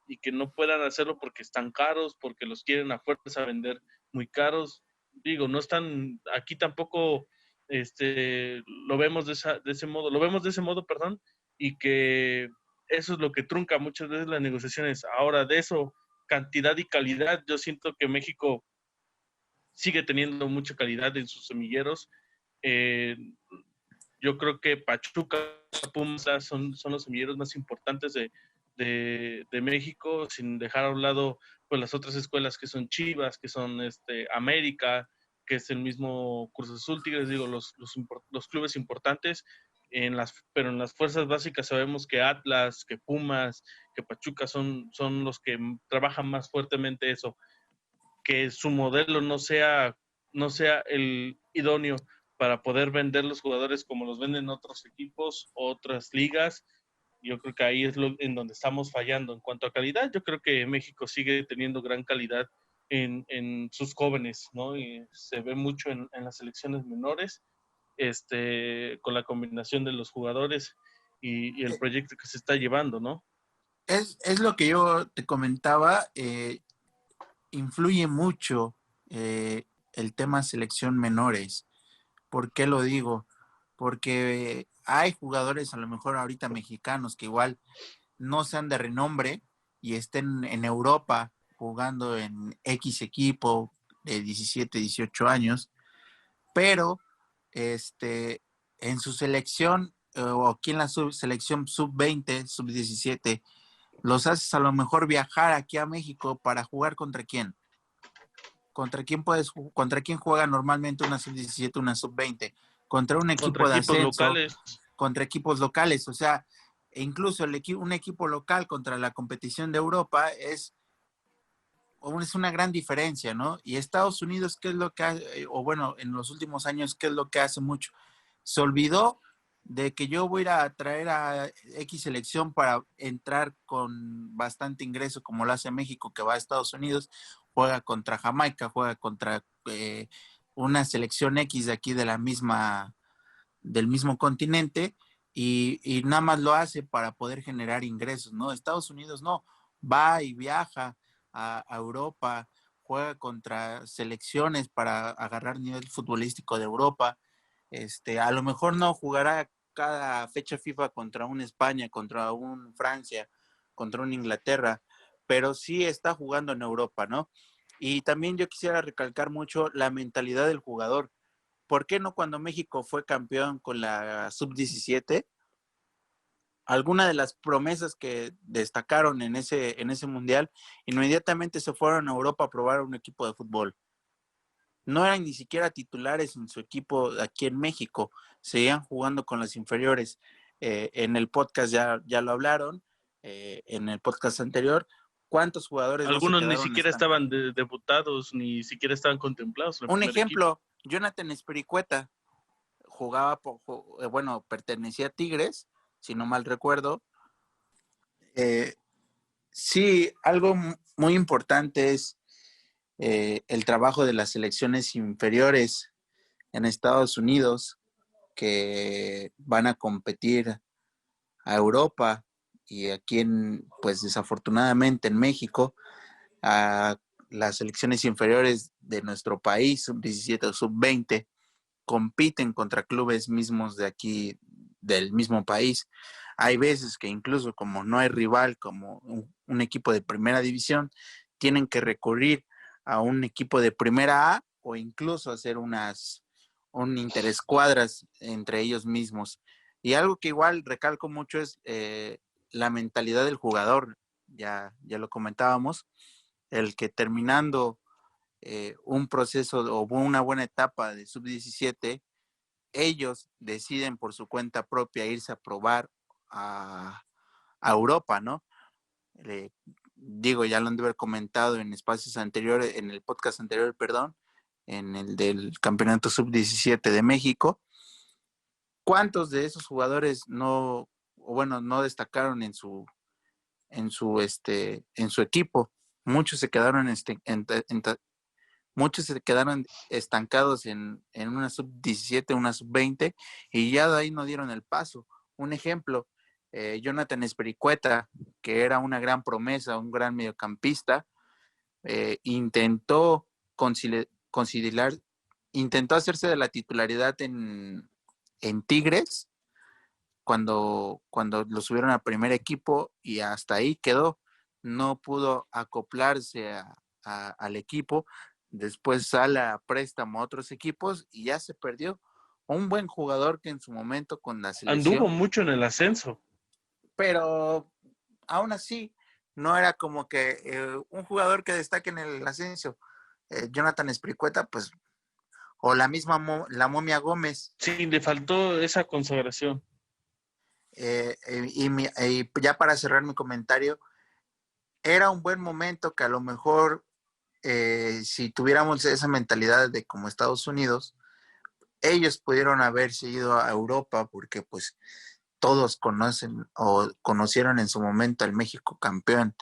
y que no puedan hacerlo porque están caros, porque los quieren a fuerza vender muy caros. Digo, no están, aquí tampoco lo vemos de ese modo, perdón, y que eso es lo que trunca muchas veces las negociaciones. Ahora, de eso cantidad y calidad. Yo siento que México sigue teniendo mucha calidad en sus semilleros. Yo creo que Pachuca, Pumas son los semilleros más importantes de México, sin dejar a un lado pues las otras escuelas que son Chivas, que son América, que es el mismo Cruz Azul, Tigres, digo, los clubes importantes, pero en las fuerzas básicas sabemos que Atlas, que Pumas, que Pachuca son los que trabajan más fuertemente eso, que su modelo no sea el idóneo para poder vender los jugadores como los venden otros equipos, otras ligas. Yo creo que ahí es en donde estamos fallando. En cuanto a calidad, yo creo que México sigue teniendo gran calidad en sus jóvenes, ¿no? Y se ve mucho en las selecciones menores, con la combinación de los jugadores y el proyecto que se está llevando, ¿no? Es lo que yo te comentaba, influye mucho el tema selección menores. ¿Por qué lo digo? Porque hay jugadores a lo mejor ahorita mexicanos que igual no sean de renombre y estén en Europa jugando en X equipo de 17, 18 años, pero en su selección o aquí en la selección sub-20, sub-17, los haces a lo mejor viajar aquí a México para jugar contra quién. ¿Contra quién juega normalmente una sub-17, una sub-20? Contra un Contra equipo de equipos ascenso, locales. contra equipos locales. O sea, e incluso un equipo local contra la competición de Europa es una gran diferencia, ¿no? Y Estados Unidos, ¿qué es lo que hace? O bueno, en los últimos años, ¿qué es lo que hace mucho? Se olvidó de que yo voy a ir a traer a X selección para entrar con bastante ingreso, como lo hace México, que va a Estados Unidos, juega contra Jamaica, juega contra una selección X de aquí de del mismo continente, y nada más lo hace para poder generar ingresos, ¿no? Estados Unidos no, va y viaja a Europa, juega contra selecciones para agarrar nivel futbolístico de Europa. A lo mejor no jugará cada fecha FIFA contra un España, contra un Francia, contra un Inglaterra, pero sí está jugando en Europa, ¿no? Y también yo quisiera recalcar mucho la mentalidad del jugador. ¿Por qué no cuando México fue campeón con la sub-17? Alguna de las promesas que destacaron en ese mundial, inmediatamente se fueron a Europa a probar un equipo de fútbol. No eran ni siquiera titulares en su equipo aquí en México, seguían jugando con las inferiores. En el podcast ya lo hablaron, en el podcast anterior, ¿cuántos jugadores no se Algunos ni quedaron siquiera estancados? estaban debutados, ni siquiera estaban contemplados en el Un primer equipo. ejemplo, Jonathan Espericueta jugaba, pertenecía a Tigres, si no mal recuerdo. Sí, algo muy importante es el trabajo de las selecciones inferiores en Estados Unidos que van a competir a Europa y aquí pues desafortunadamente en México, a las selecciones inferiores de nuestro país, sub-17 o sub-20, compiten contra clubes mismos de aquí, del mismo país. Hay veces que incluso como no hay rival, como un equipo de primera división, tienen que recurrir a un equipo de primera A o incluso hacer un interescuadras entre ellos mismos. Y algo que igual recalco mucho es la mentalidad del jugador. Ya lo comentábamos, el que terminando un proceso o una buena etapa de sub-17, ellos deciden por su cuenta propia irse a probar a Europa, ¿no? Digo, ya lo han de haber comentado en espacios anteriores, en el podcast anterior, perdón, en el del Campeonato Sub-17 de México. ¿Cuántos de esos jugadores no destacaron en su equipo? Muchos se quedaron muchos se quedaron estancados en una sub-17, una sub-20, y ya de ahí no dieron el paso. Un ejemplo, Jonathan Espericueta, que era una gran promesa, un gran mediocampista, intentó intentó hacerse de la titularidad en Tigres cuando lo subieron al primer equipo y hasta ahí quedó. no pudo acoplarse al equipo, después sale a préstamo a otros equipos y ya se perdió. Un buen jugador que en su momento con la Anduvo selección, mucho en el ascenso. pero aún así no era como que un jugador que destaque en el ascenso. Jonathan Espricueta, pues, o la misma la Momia Gómez. Sí, le faltó esa consagración. Y ya para cerrar mi comentario, era un buen momento que a lo mejor si tuviéramos esa mentalidad de como Estados Unidos, ellos pudieron haberse ido a Europa porque pues todos conocen o conocieron en su momento al México campeón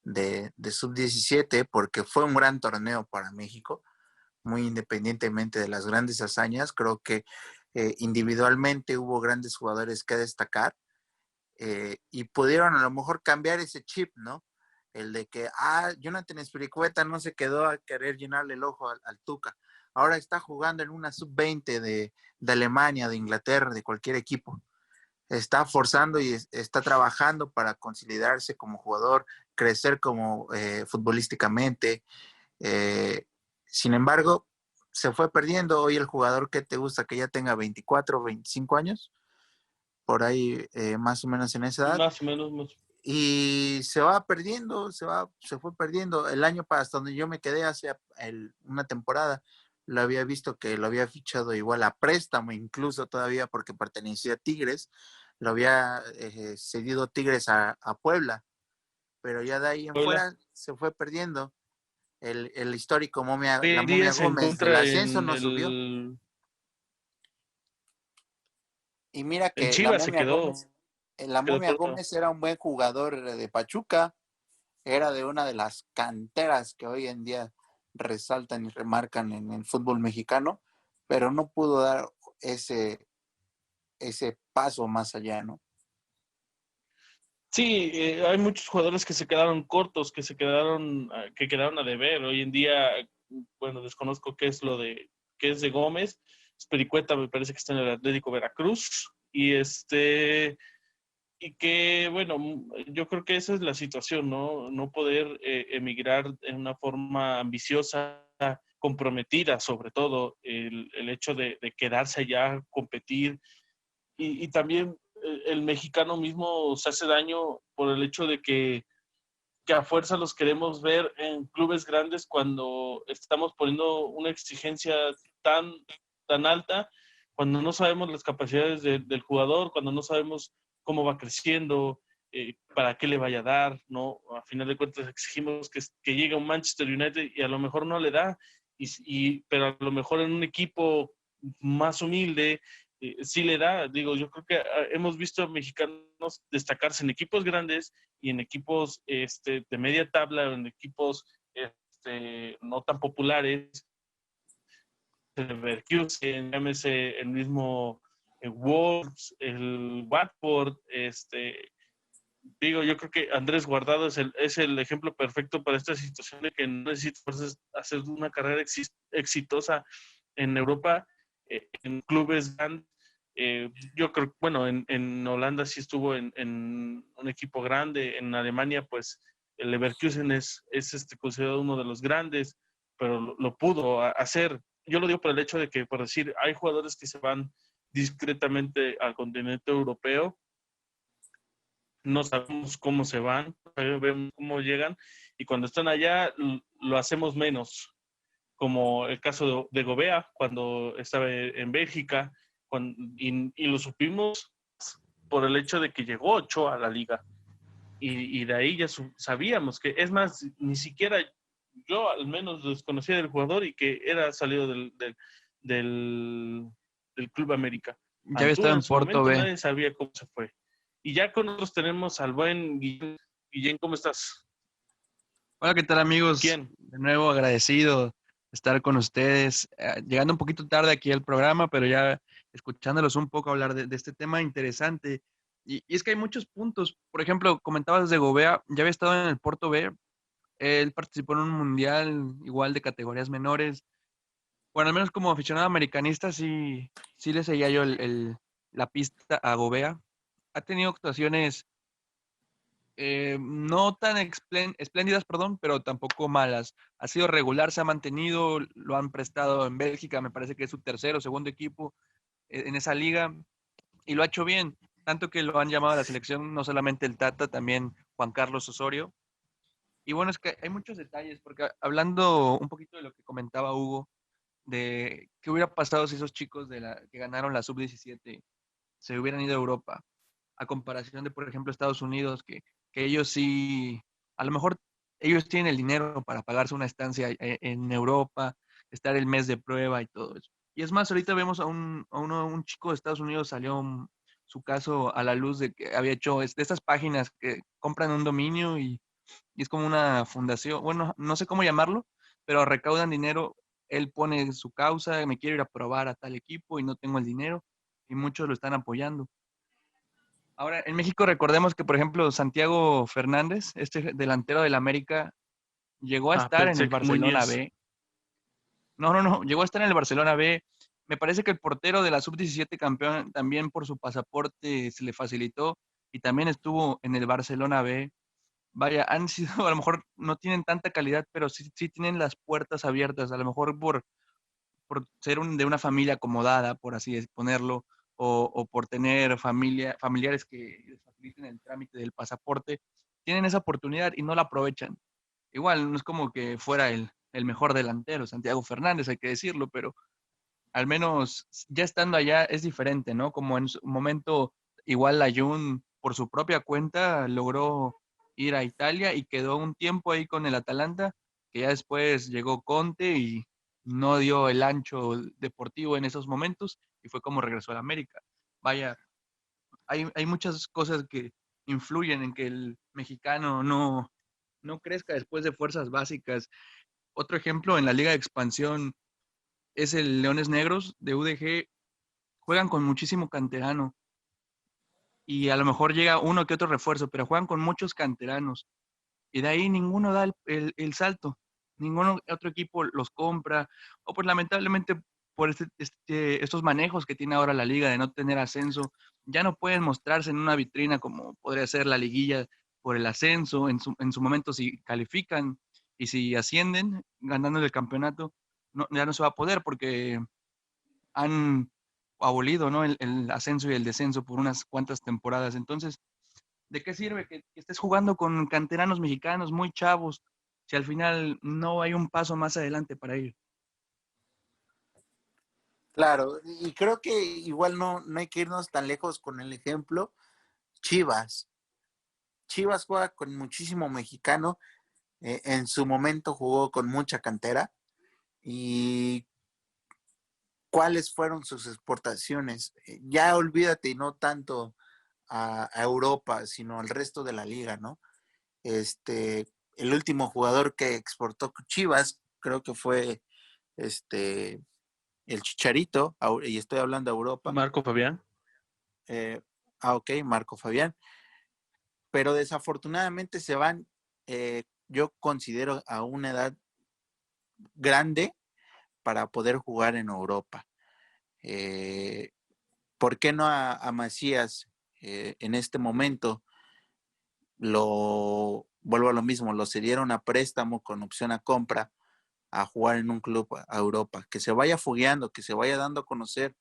de sub-17 porque fue un gran torneo para México, muy independientemente de las grandes hazañas. Creo que individualmente hubo grandes jugadores que destacar y pudieron a lo mejor cambiar ese chip, ¿no? El de que, Jonathan Espiricueta no se quedó a querer llenarle el ojo al Tuca. Ahora está jugando en una sub-20 de Alemania, de Inglaterra, de cualquier equipo. Está forzando y está trabajando para consolidarse como jugador, crecer como futbolísticamente. Sin embargo, se fue perdiendo. Hoy el jugador que te gusta que ya tenga 24 o 25 años, por ahí más o menos en esa edad, Más o menos. y se va perdiendo, se fue perdiendo. El año hasta donde yo me quedé hace una temporada, lo había visto que lo había fichado igual a préstamo, incluso todavía porque pertenecía a Tigres, lo había cedido Tigres a Puebla, pero ya de ahí en Puebla. fuera se fue perdiendo. El histórico Hoy la en día Momia se Gómez del encuentra ascenso en no subió. Y mira en que Chivas, se La quedó Momia corto. Gómez era un buen jugador de Pachuca, era de una de las canteras que hoy en día resaltan y remarcan en el fútbol mexicano, pero no pudo dar ese paso más allá, ¿no? Sí, hay muchos jugadores que se quedaron cortos, que quedaron a deber. Hoy en día, bueno, desconozco qué es de Gómez. Espericueta me parece que está en el Atlético Veracruz. Y que, bueno, yo creo que esa es la situación, ¿no? No poder emigrar en una forma ambiciosa, comprometida, sobre todo, el hecho de quedarse allá, competir. Y también el mexicano mismo se hace daño por el hecho de que a fuerza los queremos ver en clubes grandes cuando estamos poniendo una exigencia tan, tan alta, cuando no sabemos las capacidades del jugador, cuando no sabemos cómo va creciendo, para qué le vaya a dar, ¿no? A final de cuentas exigimos que llegue a un Manchester United y a lo mejor no le da, pero a lo mejor en un equipo más humilde, sí le da. Digo, yo creo que hemos visto a mexicanos destacarse en equipos grandes y en equipos de media tabla, en equipos no tan populares, Leverkusen, llámese el mismo Wolves, el Watford, digo, yo creo que Andrés Guardado es el ejemplo perfecto para esta situación de que no necesitas hacer una carrera exitosa en Europa, en clubes grandes. Yo creo, bueno, en Holanda sí estuvo en un equipo grande, en Alemania pues el Leverkusen es considerado uno de los grandes, pero lo pudo hacer. Yo lo digo por el hecho de que, por decir, hay jugadores que se van discretamente al continente europeo, no sabemos cómo se van, vemos cómo llegan, y cuando están allá lo hacemos menos, como el caso de Gobea, cuando estaba en Bélgica, y lo supimos por el hecho de que llegó Ochoa a la liga, y de ahí ya sabíamos que, es más, ni siquiera yo al menos desconocía del jugador y que era salido del Club América. Ya había estado Antúa en en su Porto momento, B. nadie sabía cómo se fue. Y ya con nosotros tenemos al buen Guillén. Guillén, ¿cómo estás? Hola, ¿qué tal, amigos? ¿Quién? De nuevo agradecido de estar con ustedes. Llegando un poquito tarde aquí al programa, pero ya escuchándolos un poco hablar de este tema interesante. Y es que hay muchos puntos. Por ejemplo, comentabas de Gobea, ya había estado en el Porto B. Él participó en un mundial igual de categorías menores. Bueno, al menos como aficionado americanista, sí le seguía yo la pista a Gobea. Ha tenido actuaciones no tan espléndidas, perdón, pero tampoco malas. Ha sido regular, se ha mantenido, lo han prestado en Bélgica, me parece que es su tercero o segundo equipo en esa liga, y lo ha hecho bien, tanto que lo han llamado a la selección, no solamente el Tata, también Juan Carlos Osorio. Y bueno, es que hay muchos detalles, porque hablando un poquito de lo que comentaba Hugo, de qué hubiera pasado si esos chicos que ganaron la sub-17 se hubieran ido a Europa, a comparación de, por ejemplo, Estados Unidos, que ellos sí, a lo mejor ellos tienen el dinero para pagarse una estancia en Europa, estar el mes de prueba y todo eso. Y es más, ahorita vemos un chico de Estados Unidos, salió su caso a la luz de que había hecho de estas páginas que compran un dominio y es como una fundación, bueno, no sé cómo llamarlo, pero recaudan dinero, él pone su causa, me quiero ir a probar a tal equipo y no tengo el dinero, y muchos lo están apoyando. Ahora, en México recordemos que, por ejemplo, Santiago Fernández, este delantero del América, llegó a estar en el Pensé que Barcelona Muñiz. B. No, llegó a estar en el Barcelona B. Me parece que el portero de la sub-17 campeón también por su pasaporte se le facilitó y también estuvo en el Barcelona B. Vaya, han sido, a lo mejor no tienen tanta calidad, pero sí tienen las puertas abiertas, a lo mejor por ser de una familia acomodada, por así ponerlo, o por tener familiares que les faciliten el trámite del pasaporte, tienen esa oportunidad y no la aprovechan. Igual, no es como que fuera el mejor delantero, Santiago Fernández, hay que decirlo, pero al menos ya estando allá es diferente, ¿no? Como en su momento, igual la Jun por su propia cuenta logró ir a Italia y quedó un tiempo ahí con el Atalanta, que ya después llegó Conte y no dio el ancho deportivo en esos momentos y fue como regresó a la América. Vaya, hay muchas cosas que influyen en que el mexicano no crezca después de fuerzas básicas. Otro ejemplo en la Liga de Expansión es el Leones Negros de UDG, juegan con muchísimo canterano y a lo mejor llega uno que otro refuerzo, pero juegan con muchos canteranos y de ahí ninguno da el salto, ningún otro equipo los compra o pues lamentablemente por estos manejos que tiene ahora la liga de no tener ascenso, ya no pueden mostrarse en una vitrina como podría ser la liguilla por el ascenso, en su momento si califican y si ascienden ganando el campeonato, ya no se va a poder porque han abolido, ¿no? el ascenso y el descenso por unas cuantas temporadas. Entonces, ¿de qué sirve que estés jugando con canteranos mexicanos muy chavos si al final no hay un paso más adelante para ellos? Claro, y creo que igual no hay que irnos tan lejos con el ejemplo. Chivas. Chivas juega con muchísimo mexicano. En su momento jugó con mucha cantera. ¿Y cuáles fueron sus exportaciones? Ya olvídate, y no tanto a Europa, sino al resto de la liga, ¿no? El último jugador que exportó Chivas, creo que fue el Chicharito, y estoy hablando de Europa. Marco Fabián. Ok, Marco Fabián. Pero desafortunadamente se van, yo considero, a una edad grande para poder jugar en Europa. ¿Por qué no a Macías en este momento vuelvo a lo mismo, lo cedieron a préstamo con opción a compra a jugar en un club a Europa? Que se vaya fogueando, que se vaya dando a conocer.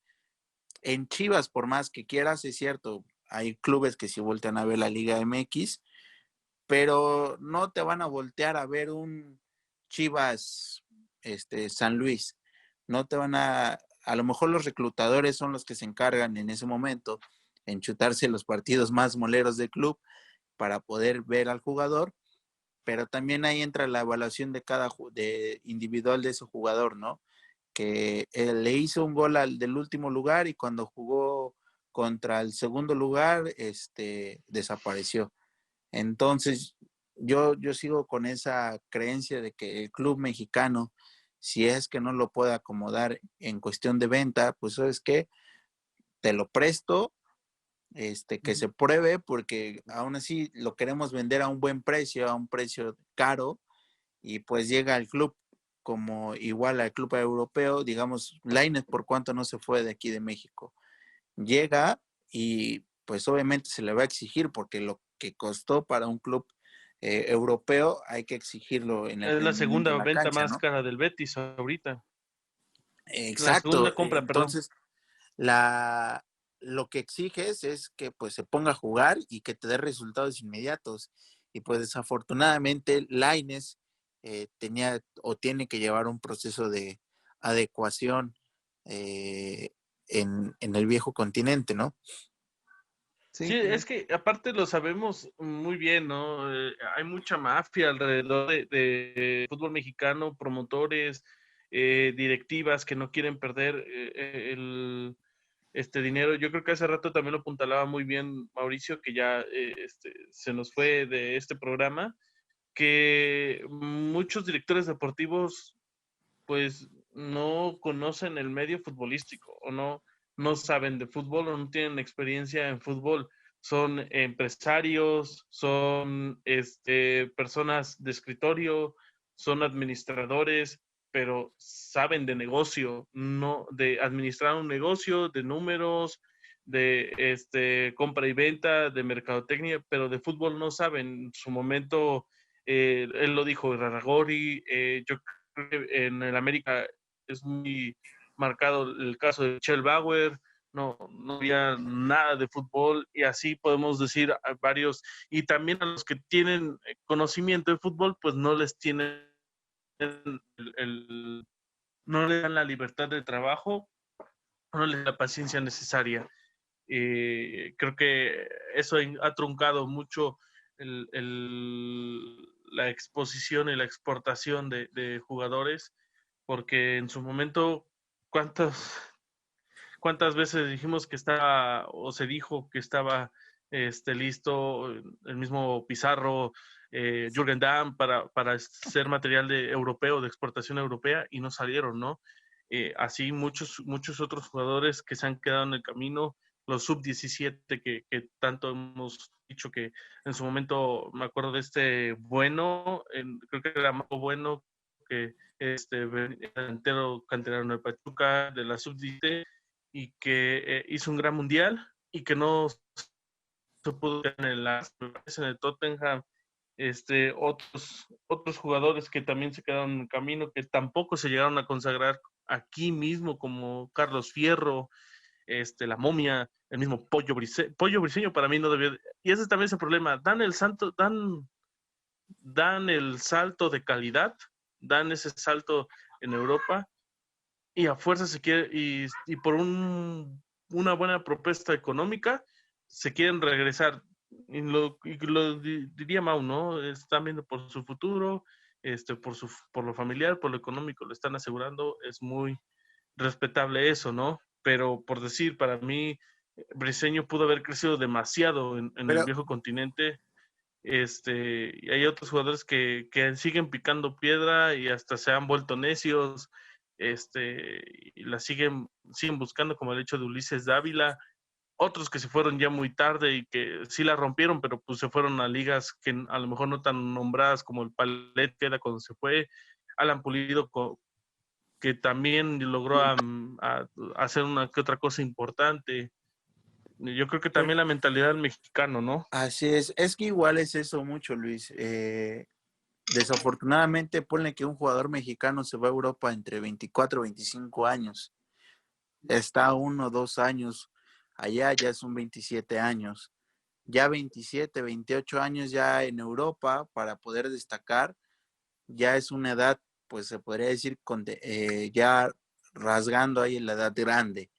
En Chivas, por más que quieras, es cierto, hay clubes que sí voltean a ver la Liga MX, pero no te van a voltear a ver un Chivas San Luis. No te van a lo mejor los reclutadores son los que se encargan en ese momento en chutarse los partidos más moleros del club para poder ver al jugador, pero también ahí entra la evaluación de individual de ese jugador, ¿no? Que le hizo un gol al del último lugar y cuando jugó contra el segundo lugar, desapareció. Entonces, yo sigo con esa creencia de que el club mexicano, si es que no lo puede acomodar en cuestión de venta, pues sabes qué, te lo presto, que se pruebe, porque aún así lo queremos vender a un buen precio, a un precio caro, y pues llega al club como igual al club europeo, digamos, Lainez, por cuánto no se fue de aquí de México. Llega y pues obviamente se le va a exigir porque que costó para un club europeo, hay que exigirlo en el Es la rendimiento segunda en la venta cancha, más ¿no? cara del Betis ahorita. La Exacto. segunda compra, perdón. Entonces, la, lo que exiges es que pues se ponga a jugar y que te dé resultados inmediatos. Y pues desafortunadamente Lainez tenía o tiene que llevar un proceso de adecuación eh, en el viejo continente, ¿no? Sí, es que aparte lo sabemos muy bien, ¿no? Hay mucha mafia alrededor de fútbol mexicano, promotores, directivas que no quieren perder este dinero. Yo creo que hace rato también lo apuntalaba muy bien Mauricio, que ya se nos fue de este programa, que muchos directores deportivos pues no conocen el medio futbolístico o no saben de fútbol o no tienen experiencia en fútbol. Son empresarios, son personas de escritorio, son administradores, pero saben de negocio, no de administrar un negocio, de números, de compra y venta, de mercadotecnia, pero de fútbol no saben. En su momento, él lo dijo, Raragori, yo en el América es muy marcado el caso de Michel Bauer, no había nada de fútbol y así podemos decir a varios, y también a los que tienen conocimiento de fútbol, pues no les tienen no le dan la libertad de trabajo, no les dan la paciencia necesaria. Creo que eso ha truncado mucho la exposición y la exportación de jugadores, porque en su momento, ¿cuántas veces dijimos que estaba, o se dijo que estaba listo el mismo Pizarro, Jürgen Damm para ser material de europeo, de exportación europea, y no salieron, ¿no? Así muchos otros jugadores que se han quedado en el camino, los sub-17 que tanto hemos dicho que en su momento, me acuerdo de Bueno, creo que era más Bueno, que delantero canterano de Pachuca, de la sub-17, y que hizo un gran mundial y que no se pudo en el Tottenham, otros jugadores que también se quedaron en el camino, que tampoco se llegaron a consagrar aquí mismo, como Carlos Fierro, la Momia, el mismo Pollo Briseño para mí no debió, y ese también es el problema, dan el salto de calidad, dan ese salto en Europa, y a fuerza se quiere, y por una buena propuesta económica, se quieren regresar. Y lo diría Mau, ¿no? Están viendo por su futuro, por lo familiar, por lo económico, lo están asegurando, es muy respetable eso, ¿no? Pero por decir, para mí, Briseño pudo haber crecido demasiado en el Pero viejo continente. Y hay otros jugadores que siguen picando piedra y hasta se han vuelto necios, y la siguen buscando, como el hecho de Ulises Dávila, otros que se fueron ya muy tarde y que sí la rompieron, pero pues se fueron a ligas que a lo mejor no tan nombradas, como el Palet, que era cuando se fue, Alan Pulido, que también logró a hacer una que otra cosa importante. Yo creo que Pero también la mentalidad del mexicano, ¿no? así es que igual es eso mucho, Luis. Desafortunadamente, ponle que un jugador mexicano se va a Europa entre 24 y 25 años. Está 1 o 2 años allá, ya son 27 años. Ya 27, 28 años ya en Europa para poder destacar, ya es una edad, pues se podría decir, ya rasgando ahí la edad grande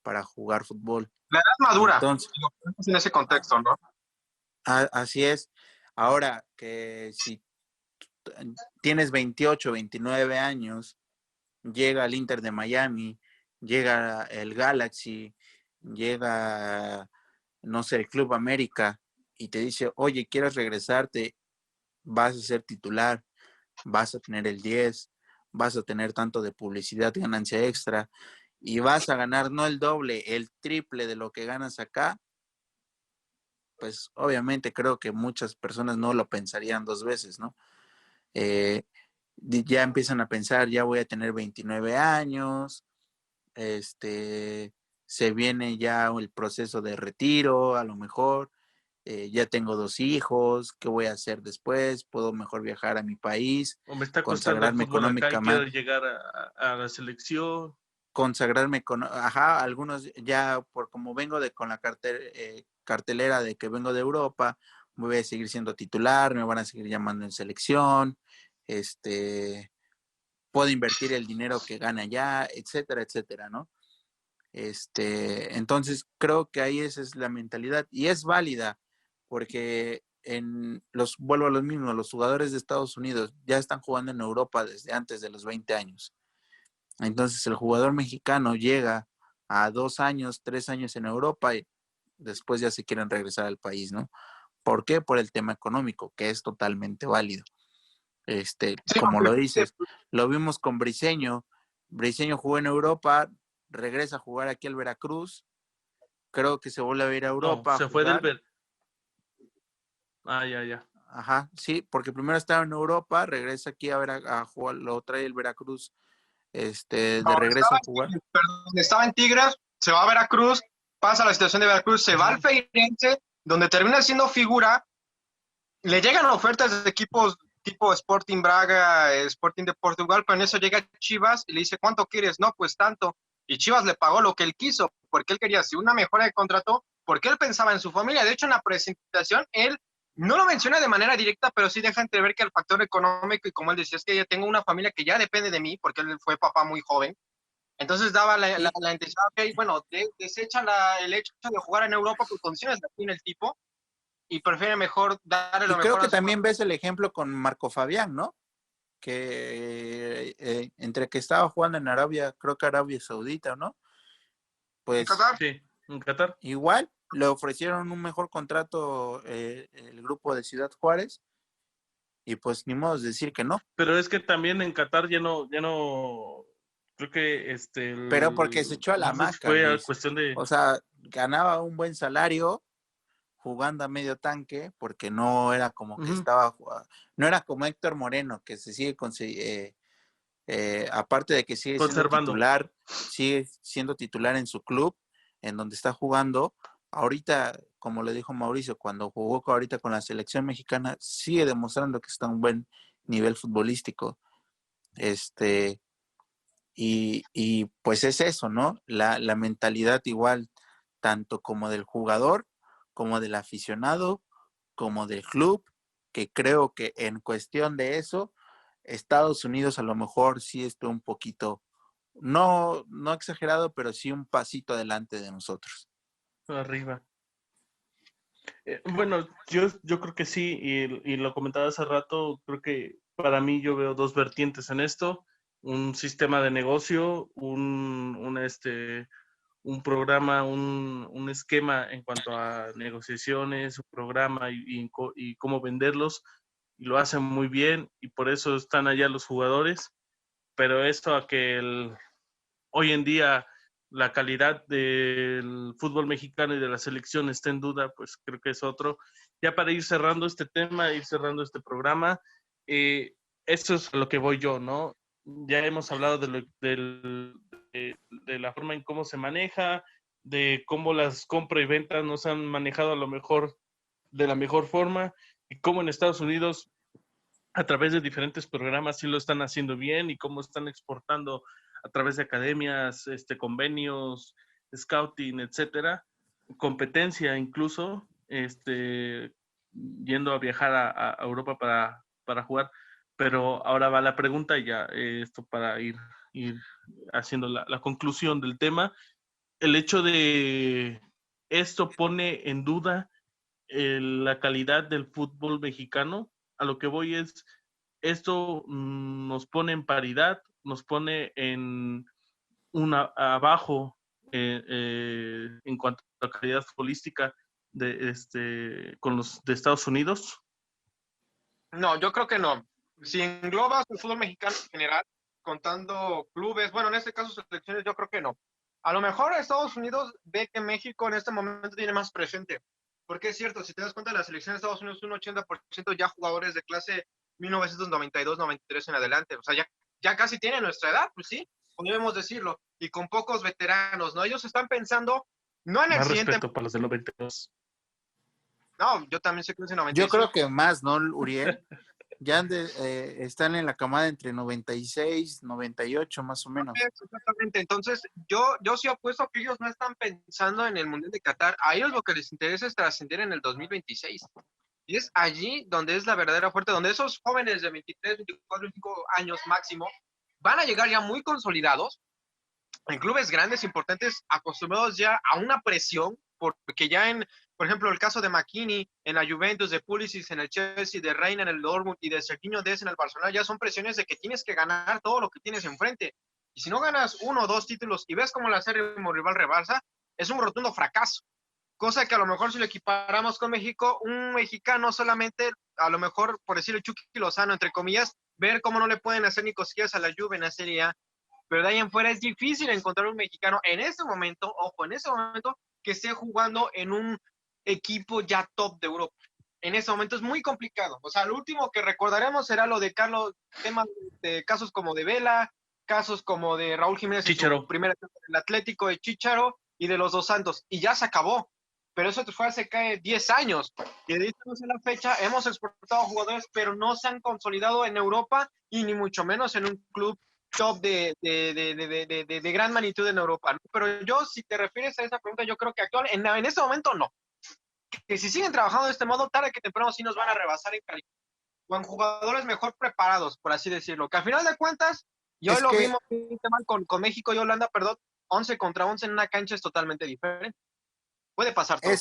para jugar fútbol. La edad madura, Entonces, si lo ponemos en ese contexto, ¿no? así es. Ahora que si tienes 28, 29 años, llega el Inter de Miami, llega el Galaxy, llega, no sé, el Club América y te dice, oye, ¿quieres regresarte? Vas a ser titular, vas a tener el 10, vas a tener tanto de publicidad, ganancia extra y vas a ganar no el doble, el triple de lo que ganas acá. Pues obviamente creo que muchas personas no lo pensarían 2 veces, ¿no? Eh, ya empiezan a pensar, ya voy a tener 29 años, se viene ya el proceso de retiro, a lo mejor, ya tengo 2 hijos, ¿qué voy a hacer después? ¿Puedo mejor viajar a mi país, O me está costando el consagrarme fútbol acá y quiero económicamente? llegar a la selección. Ajá, algunos ya por como vengo con la cartelera de que vengo de Europa, voy a seguir siendo titular, me van a seguir llamando en selección, puedo invertir el dinero que gana allá, etcétera, etcétera, ¿no? Entonces creo que ahí esa es la mentalidad y es válida porque vuelvo a los mismos, los jugadores de Estados Unidos ya están jugando en Europa desde antes de los 20 años. Entonces el jugador mexicano llega a 2 años, 3 años en Europa y después ya se quieren regresar al país, ¿no? ¿Por qué? Por el tema económico, que es totalmente válido. Sí, Como porque lo dices, lo vimos con Briseño. Briseño jugó en Europa, regresa a jugar aquí al Veracruz, creo que se vuelve a ir a No, Europa a se fue del jugar. ver. Ah, ya. Ajá, sí, porque primero estaba en Europa, regresa aquí a jugar, lo trae el Veracruz de no, regreso a jugar. estaba en Tigres, se va a Veracruz, pasa la situación de Veracruz, se va al Feirense, donde termina siendo figura. Le llegan ofertas de equipos tipo Sporting Braga, Sporting de Portugal, pero en eso llega Chivas y le dice, ¿cuánto quieres? No, pues tanto. Y Chivas le pagó lo que él quiso, porque él quería así una mejora de contrato, porque él pensaba en su familia. De hecho, en la presentación, él no lo menciona de manera directa, pero sí deja entrever que el factor económico, y como él decía, es que yo tengo una familia que ya depende de mí, porque él fue papá muy joven. Entonces daba Sí, la intención, ok, bueno, desecha el hecho de jugar en Europa por condiciones que tiene el tipo, y prefiere mejor darle lo y creo mejor que a su también familia. ves el ejemplo con Marco Fabián, ¿no? Que entre que estaba jugando en Arabia, creo que Arabia Saudita, ¿no? En Pues Qatar. Sí, en Qatar. igual le ofrecieron un mejor contrato el grupo de Ciudad Juárez y pues ni modo de decir que no, Pero es que también en Qatar ya no, creo que pero porque se echó a la no sé si hamaca, fue a Luis. cuestión de, O sea, ganaba un buen salario jugando a medio tanque porque no era como que ujú, no era como Héctor Moreno que se sigue aparte de que conservando. sigue siendo titular en su club, en donde está jugando. Ahorita, como le dijo Mauricio, cuando jugó ahorita con la selección mexicana, sigue demostrando que está a un buen nivel futbolístico. Y pues es eso, ¿no? La mentalidad igual, tanto como del jugador, como del aficionado, como del club, que creo que en cuestión de eso, Estados Unidos a lo mejor sí está un poquito, no exagerado, pero sí un pasito adelante de nosotros. Arriba. Bueno, yo creo que sí, y lo comentaba hace rato, creo que para mí yo veo dos vertientes en esto, un sistema de negocio, un programa, un esquema en cuanto a negociaciones, un programa y cómo venderlos, y lo hacen muy bien, y por eso están allá los jugadores, pero esto a que hoy en día la calidad del fútbol mexicano y de la selección está en duda, pues creo que es otro. Ya para ir cerrando este tema, ir cerrando este programa, eso es a lo que voy yo, ¿no? Ya hemos hablado de la forma en cómo se maneja, de cómo las compra y ventas nos han manejado a lo mejor de la mejor forma y cómo en Estados Unidos a través de diferentes programas sí lo están haciendo bien y cómo están exportando a través de academias, convenios, scouting, etcétera, competencia incluso, yendo a viajar a Europa para jugar. Pero ahora va la pregunta ya, esto para ir haciendo la conclusión del tema. El hecho de esto pone en duda la calidad del fútbol mexicano. A lo que voy es, esto nos pone en paridad, nos pone en abajo en cuanto a calidad futbolística con los de Estados Unidos. No, yo creo que no. Si englobas el fútbol mexicano en general, contando clubes, bueno, en este caso selecciones, yo creo que no. A lo mejor Estados Unidos ve que México en este momento tiene más presente. Porque es cierto, si te das cuenta, la selección de Estados Unidos es un 80% ya jugadores de clase 1992-93 en adelante. O sea, ya casi tienen nuestra edad, pues sí, podemos decirlo. Y con pocos veteranos, ¿no? Ellos están pensando no en el Más siguiente. respeto para los del 92. No, yo también sé que es en Yo 96. creo que más, ¿no, Uriel? Ya están en la camada entre 96, 98 más o menos. Exactamente. Entonces, yo sí apuesto que ellos no están pensando en el Mundial de Qatar. A ellos lo que les interesa es trascender en el 2026. Y es allí donde es la verdadera fuerte, donde esos jóvenes de 23, 24, 25 años máximo van a llegar ya muy consolidados en clubes grandes, importantes, acostumbrados ya a una presión, porque ya por ejemplo, el caso de McKinney en la Juventus, de Pulisic en el Chelsea, de Reina en el Dortmund y de Serginho Dest en el Barcelona, ya son presiones de que tienes que ganar todo lo que tienes enfrente. Y si no ganas 1 o 2 títulos y ves cómo la serie como rival rebalsa, es un rotundo fracaso. Cosa que a lo mejor si lo equiparamos con México, un mexicano solamente, a lo mejor, por decirlo Chucky Lozano, entre comillas, ver cómo no le pueden hacer ni cosquillas a la Juve en la Serie A, pero de ahí en fuera es difícil encontrar un mexicano en este momento, ojo, en este momento, que esté jugando en un equipo ya top de Europa. En este momento es muy complicado. O sea, lo último que recordaremos será lo de Carlos, temas de casos como de Vela, casos como de Raúl Jiménez Chicharo. en su primera etapa del Atlético, de Chicharo y de los Dos Santos. Y ya se acabó. Pero eso fue hace 10 años. Y de ahí a la fecha hemos exportado jugadores, pero no se han consolidado en Europa y ni mucho menos en un club top de gran magnitud en Europa, ¿no? Pero yo, si te refieres a esa pregunta, yo creo que actual, en este momento no. Que si siguen trabajando de este modo, tarde que temprano sí nos van a rebasar en calidad. O en jugadores mejor preparados, por así decirlo. Que al final de cuentas, y hoy Es lo que, vimos con México y Holanda, perdón, 11 contra 11 en una cancha es totalmente diferente. Puede pasar todo.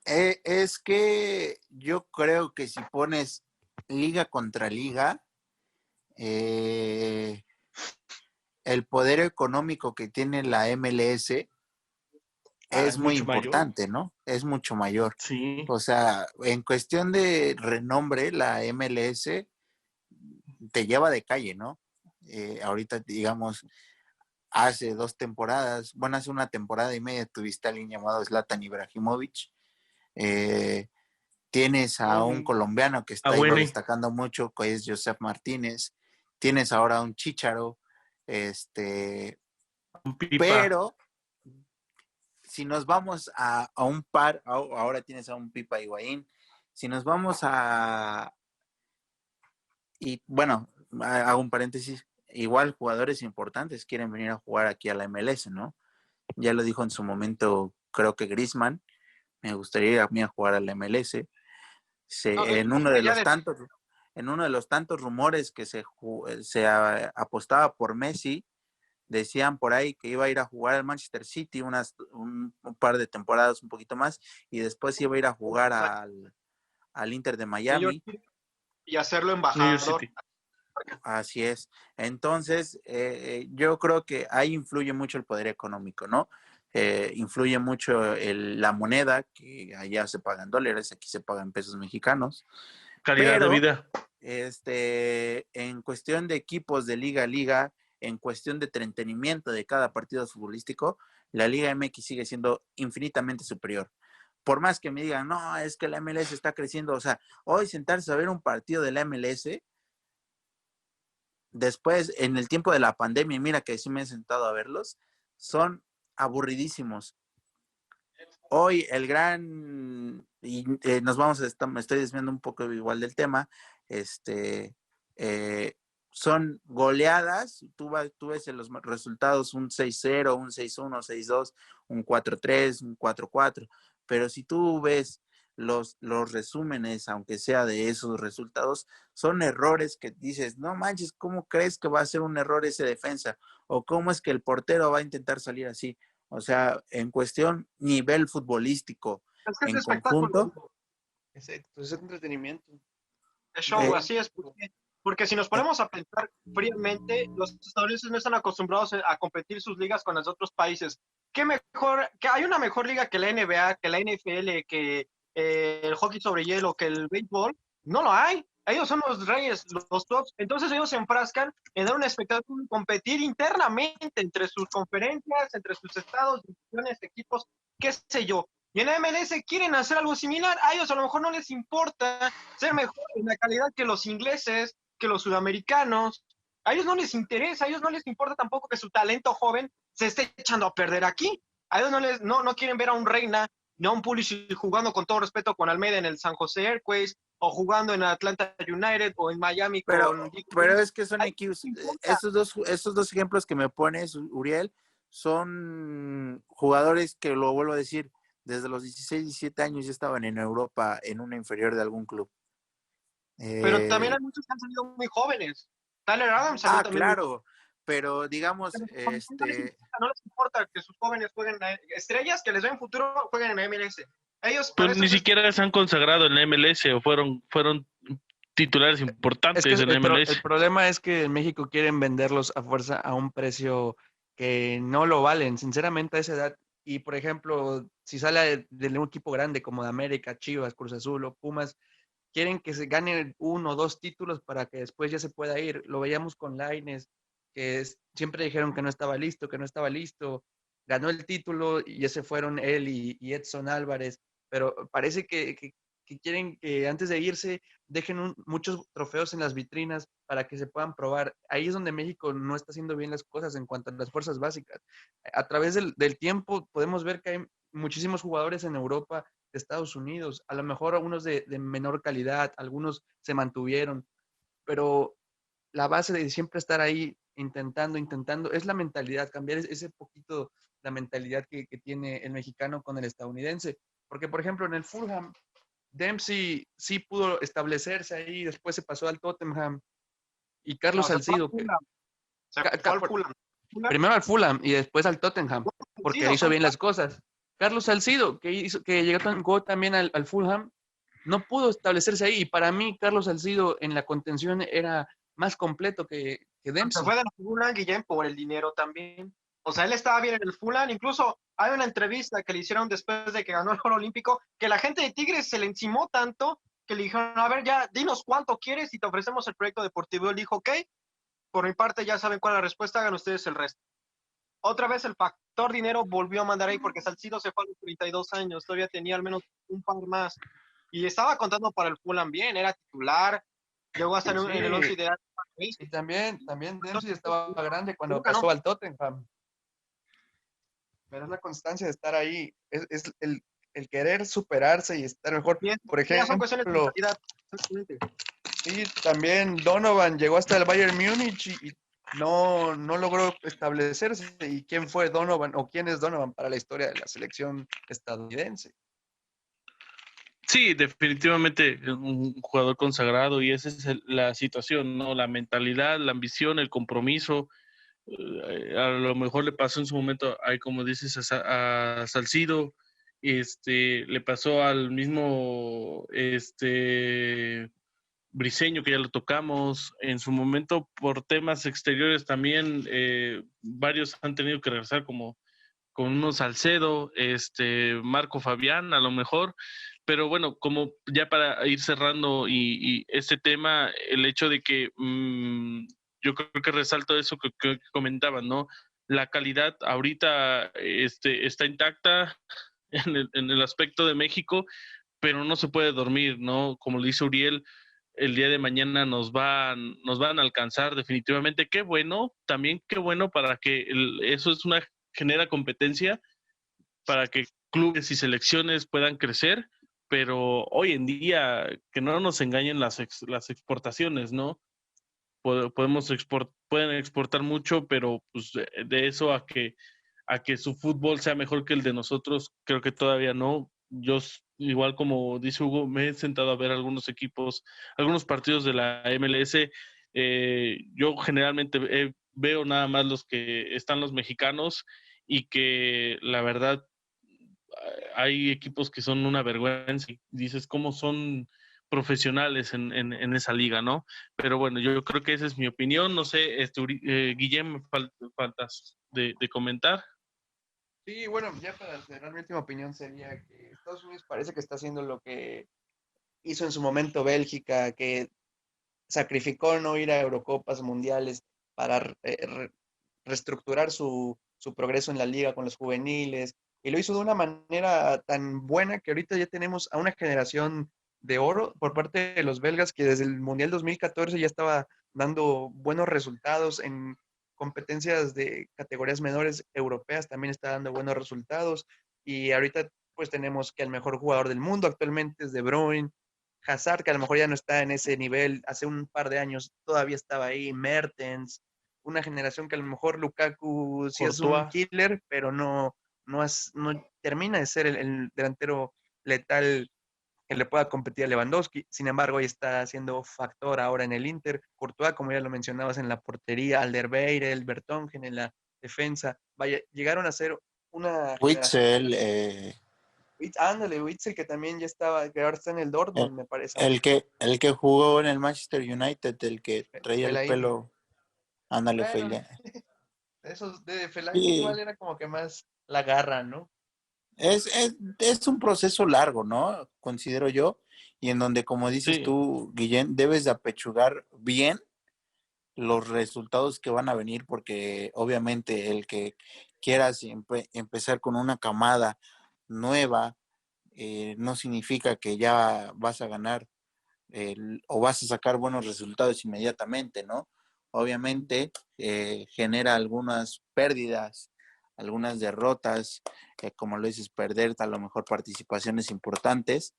es que yo creo que si pones liga contra liga, el poder económico que tiene la MLS es Es muy mucho mayor. importante, ¿no? Es mucho mayor. Sí. O sea, en cuestión de renombre, la MLS te lleva de calle, ¿no? Ahorita, digamos, hace 2 temporadas, bueno, hace 1 temporada y media tuviste a alguien llamado Zlatan Ibrahimovic. Tienes a un colombiano que está igual Bueno, destacando mucho, que es Josep Martínez. Tienes ahora un Chícharo, un pipa. pero si nos vamos a un par, ahora tienes a un Pipa Higuaín, si nos vamos y bueno, hago un paréntesis, igual jugadores importantes quieren venir a jugar aquí a la MLS, ¿no? Ya lo dijo en su momento, creo que Griezmann, me gustaría ir a mí a jugar a la MLS. No, En uno de los tantos, rumores que se apostaba por Messi, decían por ahí que iba a ir a jugar al Manchester City un par de temporadas, un poquito más, y después iba a ir a jugar al Inter de Miami. Y hacerlo New York embajador. City. Así es. Entonces, yo creo que ahí influye mucho el poder económico, ¿no? Influye mucho la moneda, que allá se pagan dólares, aquí se pagan pesos mexicanos. Calidad de Pero, vida. en cuestión de equipos de liga a liga, en cuestión de entretenimiento de cada partido futbolístico, la Liga MX sigue siendo infinitamente superior. Por más que me digan, no, es que la MLS está creciendo, o sea, hoy sentarse a ver un partido de la MLS, después, en el tiempo de la pandemia, mira que sí me he sentado a verlos, son aburridísimos. Hoy el gran, y me estoy desviando un poco igual del tema, son goleadas, tú ves en los resultados un 6-0, un 6-1, 6-2, un 4-3, un 4-4, pero si tú ves los resúmenes, aunque sea de esos resultados, son errores que dices, no manches, ¿cómo crees que va a ser un error ese defensa? ¿O cómo es que el portero va a intentar salir así? O sea, en cuestión nivel futbolístico, Es que es en espectáculo. conjunto. Exacto, es entretenimiento. Es show, eh, así es. Porque si nos ponemos a pensar fríamente, los estadounidenses no están acostumbrados a competir sus ligas con los otros países. ¿Qué mejor? Que hay una mejor liga que la NBA, que la NFL, que el hockey sobre hielo, que el béisbol. No lo hay. Ellos son los reyes, los tops. Entonces ellos se enfrascan en dar un espectáculo y competir internamente entre sus conferencias, entre sus estados, divisiones, equipos, qué sé yo. Y en la MLS quieren hacer algo similar. A ellos a lo mejor no les importa ser mejor en la calidad que los ingleses, que los sudamericanos. A ellos no les interesa, a ellos no les importa tampoco que su talento joven se esté echando a perder aquí. A ellos no quieren ver a un Reina no un Pulisic jugando con todo respeto con Almeida en el San José Earthquakes, o jugando en Atlanta United, o en Miami con Dick Pero Willis. es que son Ay, equipos, no importa. esos dos ejemplos que me pones, Uriel, son jugadores que, lo vuelvo a decir, desde los 16, 17 años ya estaban en Europa en una inferior de algún club. Pero también Eh, hay muchos que han salido muy jóvenes. Tyler Adams salió también muy claro, pero digamos, joven. No les importa que sus jóvenes jueguen, estrellas que les ven futuro jueguen en la MLS. Ellos para Pues eso ni siquiera se han consagrado en la MLS o fueron titulares Es que importantes en la el MLS. problema es que en México quieren venderlos a fuerza a un precio que no lo valen, sinceramente, a esa edad. Y, por ejemplo, si sale de un equipo grande como de América, Chivas, Cruz Azul o Pumas, quieren que se ganen 1 o 2 títulos para que después ya se pueda ir. Lo veíamos con Lainez, siempre dijeron que no estaba listo, ganó el título y ya se fueron él y Edson Álvarez, pero parece que quieren que antes de irse dejen muchos trofeos en las vitrinas para que se puedan probar. Ahí es donde México no está haciendo bien las cosas en cuanto a las fuerzas básicas. A través del tiempo podemos ver que hay muchísimos jugadores en Europa, de Estados Unidos, a lo mejor algunos de menor calidad, algunos se mantuvieron, pero la base de siempre estar ahí intentando, es la mentalidad, cambiar ese poquito la mentalidad que tiene el mexicano con el estadounidense. Porque, por ejemplo, en el Fulham, Dempsey sí pudo establecerse ahí, después se pasó al Tottenham, y Carlos no, se fue al Salcido, Fulham. Se fue al Fulham. primero al Fulham y después al Tottenham, porque hizo bien las cosas. Carlos Salcido, que llegó también al Fulham, no pudo establecerse ahí. Y para mí, Carlos Salcido en la contención era más completo que Se Dempsey. fue del Fulham, Guillén, por el dinero también. O sea, él estaba bien en el Fulham. Incluso hay una entrevista que le hicieron después de que ganó el oro olímpico, que la gente de Tigres se le encimó tanto que le dijeron, a ver, ya, dinos cuánto quieres y te ofrecemos el proyecto deportivo. Él dijo, ok, por mi parte ya saben cuál es la respuesta, hagan ustedes el resto. Otra vez el factor dinero volvió a mandar ahí porque Salcido se fue a los 32 años, todavía tenía al menos un par más. Y estaba contando para el Fulham bien, era titular, llegó a estar en el 11 Sí, ideal. y también Dempsey estaba grande cuando Nunca, ¿no? pasó al Tottenham. Pero es la constancia de estar ahí, es el querer superarse y estar mejor. Y Por ya son cuestiones de ejemplo, mentalidad. Exactamente. sí, también Donovan llegó hasta el Bayern Múnich y no logró establecerse. ¿Y quién fue Donovan o quién es Donovan para la historia de la selección estadounidense? Sí, definitivamente es un jugador consagrado y esa es la situación, ¿no? La mentalidad, la ambición, el compromiso. A lo mejor le pasó en su momento, ahí como dices, a Salcido, le pasó al mismo Briseño, que ya lo tocamos, en su momento por temas exteriores también, varios han tenido que regresar como con unos Salcedo, Marco Fabián, a lo mejor, pero bueno, como ya para ir cerrando y este tema, el hecho de que yo creo que resalto eso que comentaban, ¿no? La calidad ahorita está intacta en el aspecto de México, pero no se puede dormir, ¿no? Como lo dice Uriel, el día de mañana nos van a alcanzar definitivamente. Qué bueno, también qué bueno para que eso es una genera competencia para que clubes y selecciones puedan crecer, pero hoy en día que no nos engañen las exportaciones, ¿no? Pueden exportar mucho, pero pues de eso a que su fútbol sea mejor que el de nosotros, creo que todavía no. Yo, igual como dice Hugo, me he sentado a ver algunos equipos, algunos partidos de la MLS. Yo generalmente veo nada más los que están los mexicanos y que la verdad hay equipos que son una vergüenza y dices cómo son profesionales en esa liga, ¿no? Pero bueno, yo creo que esa es mi opinión. No sé, Guillem, faltas de comentar. Sí, bueno, ya para cerrar mi última opinión sería que Estados Unidos parece que está haciendo lo que hizo en su momento Bélgica, que sacrificó no ir a Eurocopas mundiales para reestructurar su progreso en la liga con los juveniles, y lo hizo de una manera tan buena que ahorita ya tenemos a una generación de oro por parte de los belgas que desde el Mundial 2014 ya estaba dando buenos resultados en competencias de categorías menores europeas, también está dando buenos resultados, y ahorita Pues tenemos que el mejor jugador del mundo actualmente es De Bruyne, Hazard, que a lo mejor ya no está en ese nivel, hace un par de años todavía estaba ahí, Mertens, una generación que a lo mejor Lukaku sí es un Courtois. killer, pero no termina de ser el delantero letal que le pueda competir a Lewandowski. Sin embargo, hoy está siendo factor ahora en el Inter. Courtois, como ya lo mencionabas, en la portería, Alderweireld, Vertonghen en la defensa. Vaya, llegaron a ser una generación. Witzel, Ándale, Witzel, que también ya estaba, que ahora está en el Dortmund, el, me parece. el que jugó en el Manchester United, el que traía el Fellaini. pelo, ándale, Bueno, Feila. esos de Fellaini igual Sí, era como que más la garra, ¿no? es un proceso largo, ¿no? Considero yo, y en donde, como dices Sí, tú, Guillén, debes de apechugar bien los resultados que van a venir, porque obviamente el que quieras empezar con una camada nueva, no significa que ya vas a ganar o vas a sacar buenos resultados inmediatamente, ¿no? Obviamente genera algunas pérdidas, algunas derrotas, como lo dices, perder a lo mejor participaciones importantes,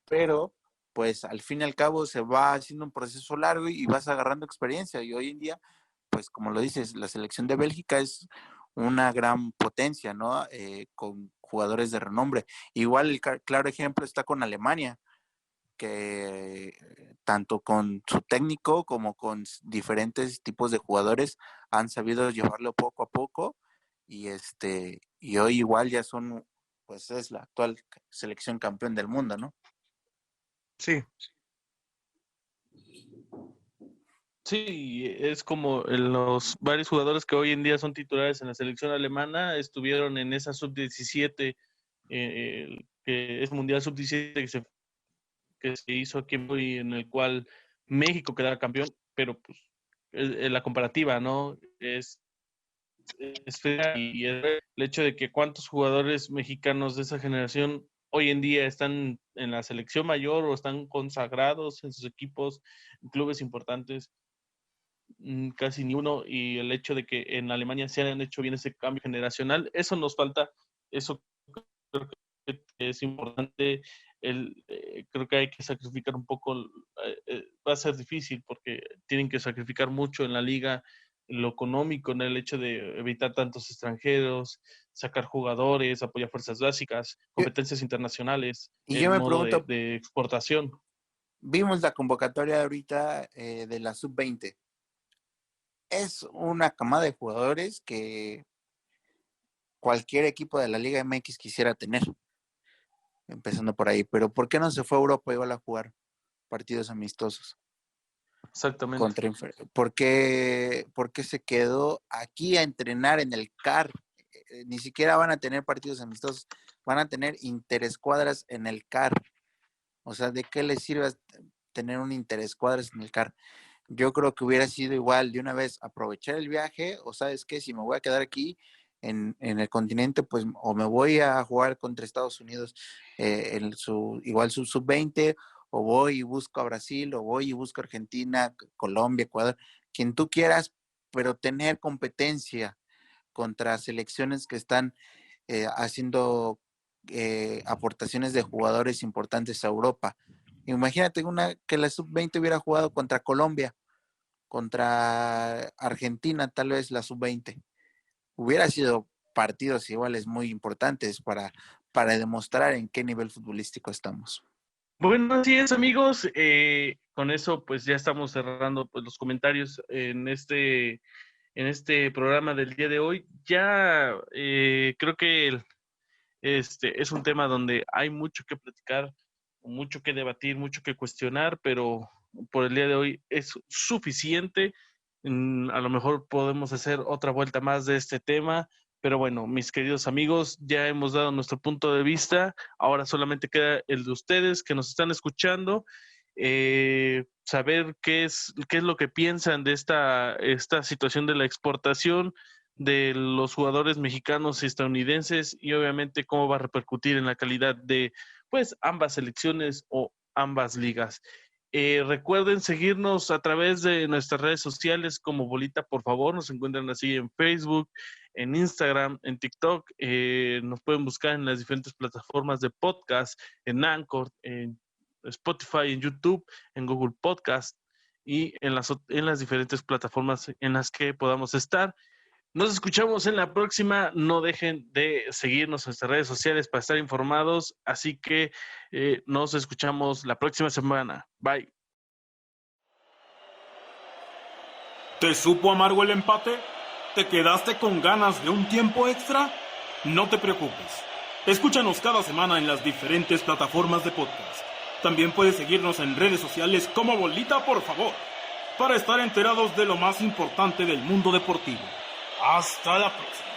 pero pues al fin y al cabo se va haciendo un proceso largo y vas agarrando experiencia. Y hoy en día, pues como lo dices, la selección de Bélgica es una gran potencia, ¿no? Con jugadores de renombre. Igual el claro ejemplo está con Alemania, que tanto con su técnico como con diferentes tipos de jugadores han sabido llevarlo poco a poco y hoy igual ya son, pues es la actual selección campeón del mundo, ¿no? Sí, sí, es como los varios jugadores que hoy en día son titulares en la selección alemana estuvieron en esa sub-17, que es Mundial sub-17 que se hizo aquí en el cual México quedaba campeón, pero pues la comparativa, ¿no? Es fea y el hecho de que cuántos jugadores mexicanos de esa generación hoy en día están en la selección mayor o están consagrados en sus equipos, en clubes importantes, casi ni uno, y el hecho de que en Alemania se hayan hecho bien ese cambio generacional, eso nos falta, eso creo que es importante, creo que hay que sacrificar un poco, va a ser difícil porque tienen que sacrificar mucho en la liga, lo económico, en el hecho de evitar tantos extranjeros, sacar jugadores, apoyar fuerzas básicas, Yo, competencias internacionales, y yo en me modo pregunto, de exportación. vimos la convocatoria ahorita de la sub-20. Es una camada de jugadores que cualquier equipo de la Liga MX quisiera tener, empezando por ahí. Pero ¿por qué no se fue a Europa igual a jugar partidos amistosos? Exactamente. ¿Por qué se quedó aquí a entrenar en el CAR? Ni siquiera van a tener partidos amistosos, van a tener interescuadras en el CAR. O sea, ¿de qué les sirve tener un interescuadras en el CAR? Yo creo que hubiera sido igual de una vez aprovechar el viaje, o sabes qué, si me voy a quedar aquí en el continente, pues o me voy a jugar contra Estados Unidos igual su sub-20, o voy y busco a Brasil, o voy y busco a Argentina, Colombia, Ecuador, quien tú quieras, pero tener competencia contra selecciones que están haciendo aportaciones de jugadores importantes a Europa. Imagínate que la sub-20 hubiera jugado contra Colombia, contra Argentina, tal vez la sub-20. Hubiera sido partidos iguales muy importantes para demostrar en qué nivel futbolístico estamos. Bueno, así es, amigos. Con eso, pues ya estamos cerrando pues, los comentarios en este programa del día de hoy. Ya creo que es un tema donde hay mucho que platicar, mucho que debatir, mucho que cuestionar, pero por el día de hoy es suficiente. A lo mejor podemos hacer otra vuelta más de este tema, pero bueno, mis queridos amigos, ya hemos dado nuestro punto de vista. Ahora solamente queda el de ustedes que nos están escuchando. Saber qué es lo que piensan de esta situación de la exportación de los jugadores mexicanos y estadounidenses y obviamente cómo va a repercutir en la calidad de pues ambas selecciones o ambas ligas. Recuerden seguirnos a través de nuestras redes sociales como Bolita, por favor. Nos encuentran así en Facebook, en Instagram, en TikTok. Nos pueden buscar en las diferentes plataformas de podcast, en Anchor, en Spotify, en YouTube, en Google Podcast y en las diferentes plataformas en las que podamos estar. Nos escuchamos en la próxima. No dejen de seguirnos en nuestras redes sociales para estar informados. Así que nos escuchamos la próxima semana. Bye. ¿Te supo amargo el empate? ¿Te quedaste con ganas de un tiempo extra? No te preocupes. Escúchanos cada semana en las diferentes plataformas de podcast. También puedes seguirnos en redes sociales como Bolita, por favor, para estar enterados de lo más importante del mundo deportivo. Hasta la próxima.